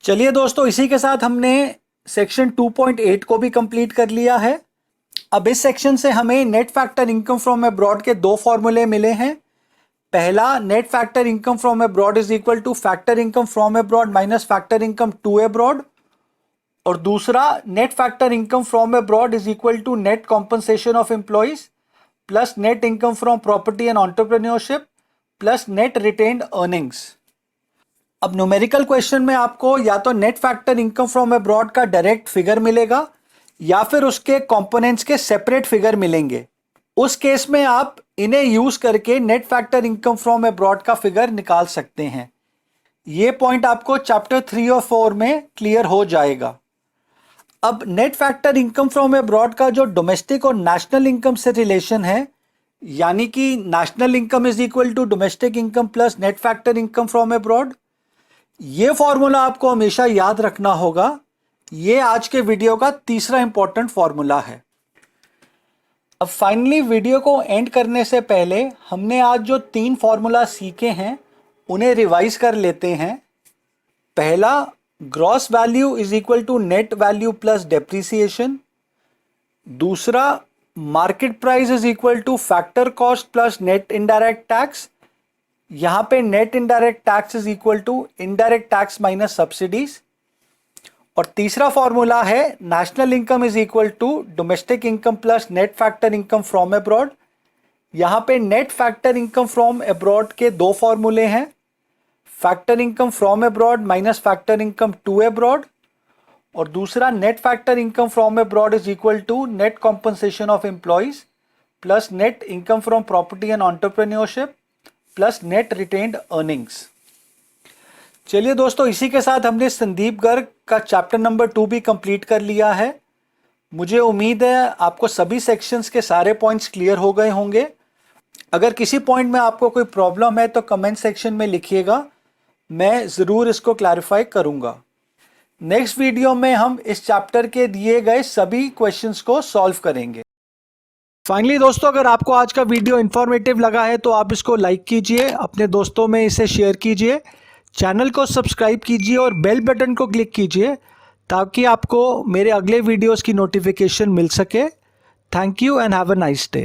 चलिए दोस्तों, इसी के साथ हमने सेक्शन 2.8 को भी कंप्लीट कर लिया है। अब इस सेक्शन से हमें net factor income from abroad के दो फॉर्मूले मिले हैं। पहला, net factor income from abroad is equal to factor income from abroad minus factor income to abroad, और दूसरा, net factor income from abroad is equal to net compensation of employees plus net income from property and entrepreneurship plus net retained earnings. अब numerical question में आपको या तो net factor income from abroad का direct figure मिलेगा या फिर उसके कंपोनेंट्स के सेपरेट फिगर मिलेंगे। उस केस में आप इन्हें यूज करके net factor income from abroad का फिगर निकाल सकते हैं। ये पॉइंट आपको चैप्टर 3 और 4 में क्लियर हो जाएगा। अब net factor income from abroad का जो डोमेस्टिक और नेशनल इनकम से रिलेशन है, यानी कि national income is equal to domestic income plus net factor income from abroad, ये फॉर्मूला आपको हमेशा याद रखना होगा। ये आज के वीडियो का तीसरा इंपॉर्टेंट फॉर्मूला है। अब फाइनली वीडियो को एंड करने से पहले हमने आज जो 3 फॉर्मूला सीखे हैं उन्हें रिवाइज कर लेते हैं। पहला, gross value is equal to net value plus depreciation. दूसरा, market price is equal to factor cost plus net indirect tax. यहां पे net indirect tax is equal to indirect tax minus subsidies. और तीसरा formula है national income is equal to domestic income plus net factor income from abroad. यहां पे net factor income from abroad के दो फॉर्मूले हैं, factor income from abroad minus factor income to abroad, और दूसरा, net factor income from abroad is equal to net compensation of employees plus net income from property and entrepreneurship plus net retained earnings. चलिए दोस्तों, इसी के साथ हमने संदीप गर्ग का chapter number 2 भी कंप्लीट कर लिया है। मुझे उम्मीद है आपको सभी सेक्शंस के सारे पॉइंट्स क्लियर हो गए होंगे। अगर किसी पॉइंट में आपको कोई प्रॉब्लम है तो कमेंट सेक्शन में लिखिएगा, मैं ज़रूर इसको क्लैरिफाई करूँगा। नेक्स्ट वीडियो में हम इस चैप्टर के दिए गए सभी क्वेश्चंस को सॉल्व करेंगे। फाइनली दोस्तों, अगर आपको आज का वीडियो इन्फॉर्मेटिव लगा है तो आप इसको लाइक कीजिए, अपने दोस्तों में इसे शेयर कीजिए, चैनल को सब्सक्राइब कीजिए और बेल बटन को क्लिक कीजिए ताकि आपको मेरे अगले वीडियोस की नोटिफिकेशन मिल सके। Thank you and have a nice day.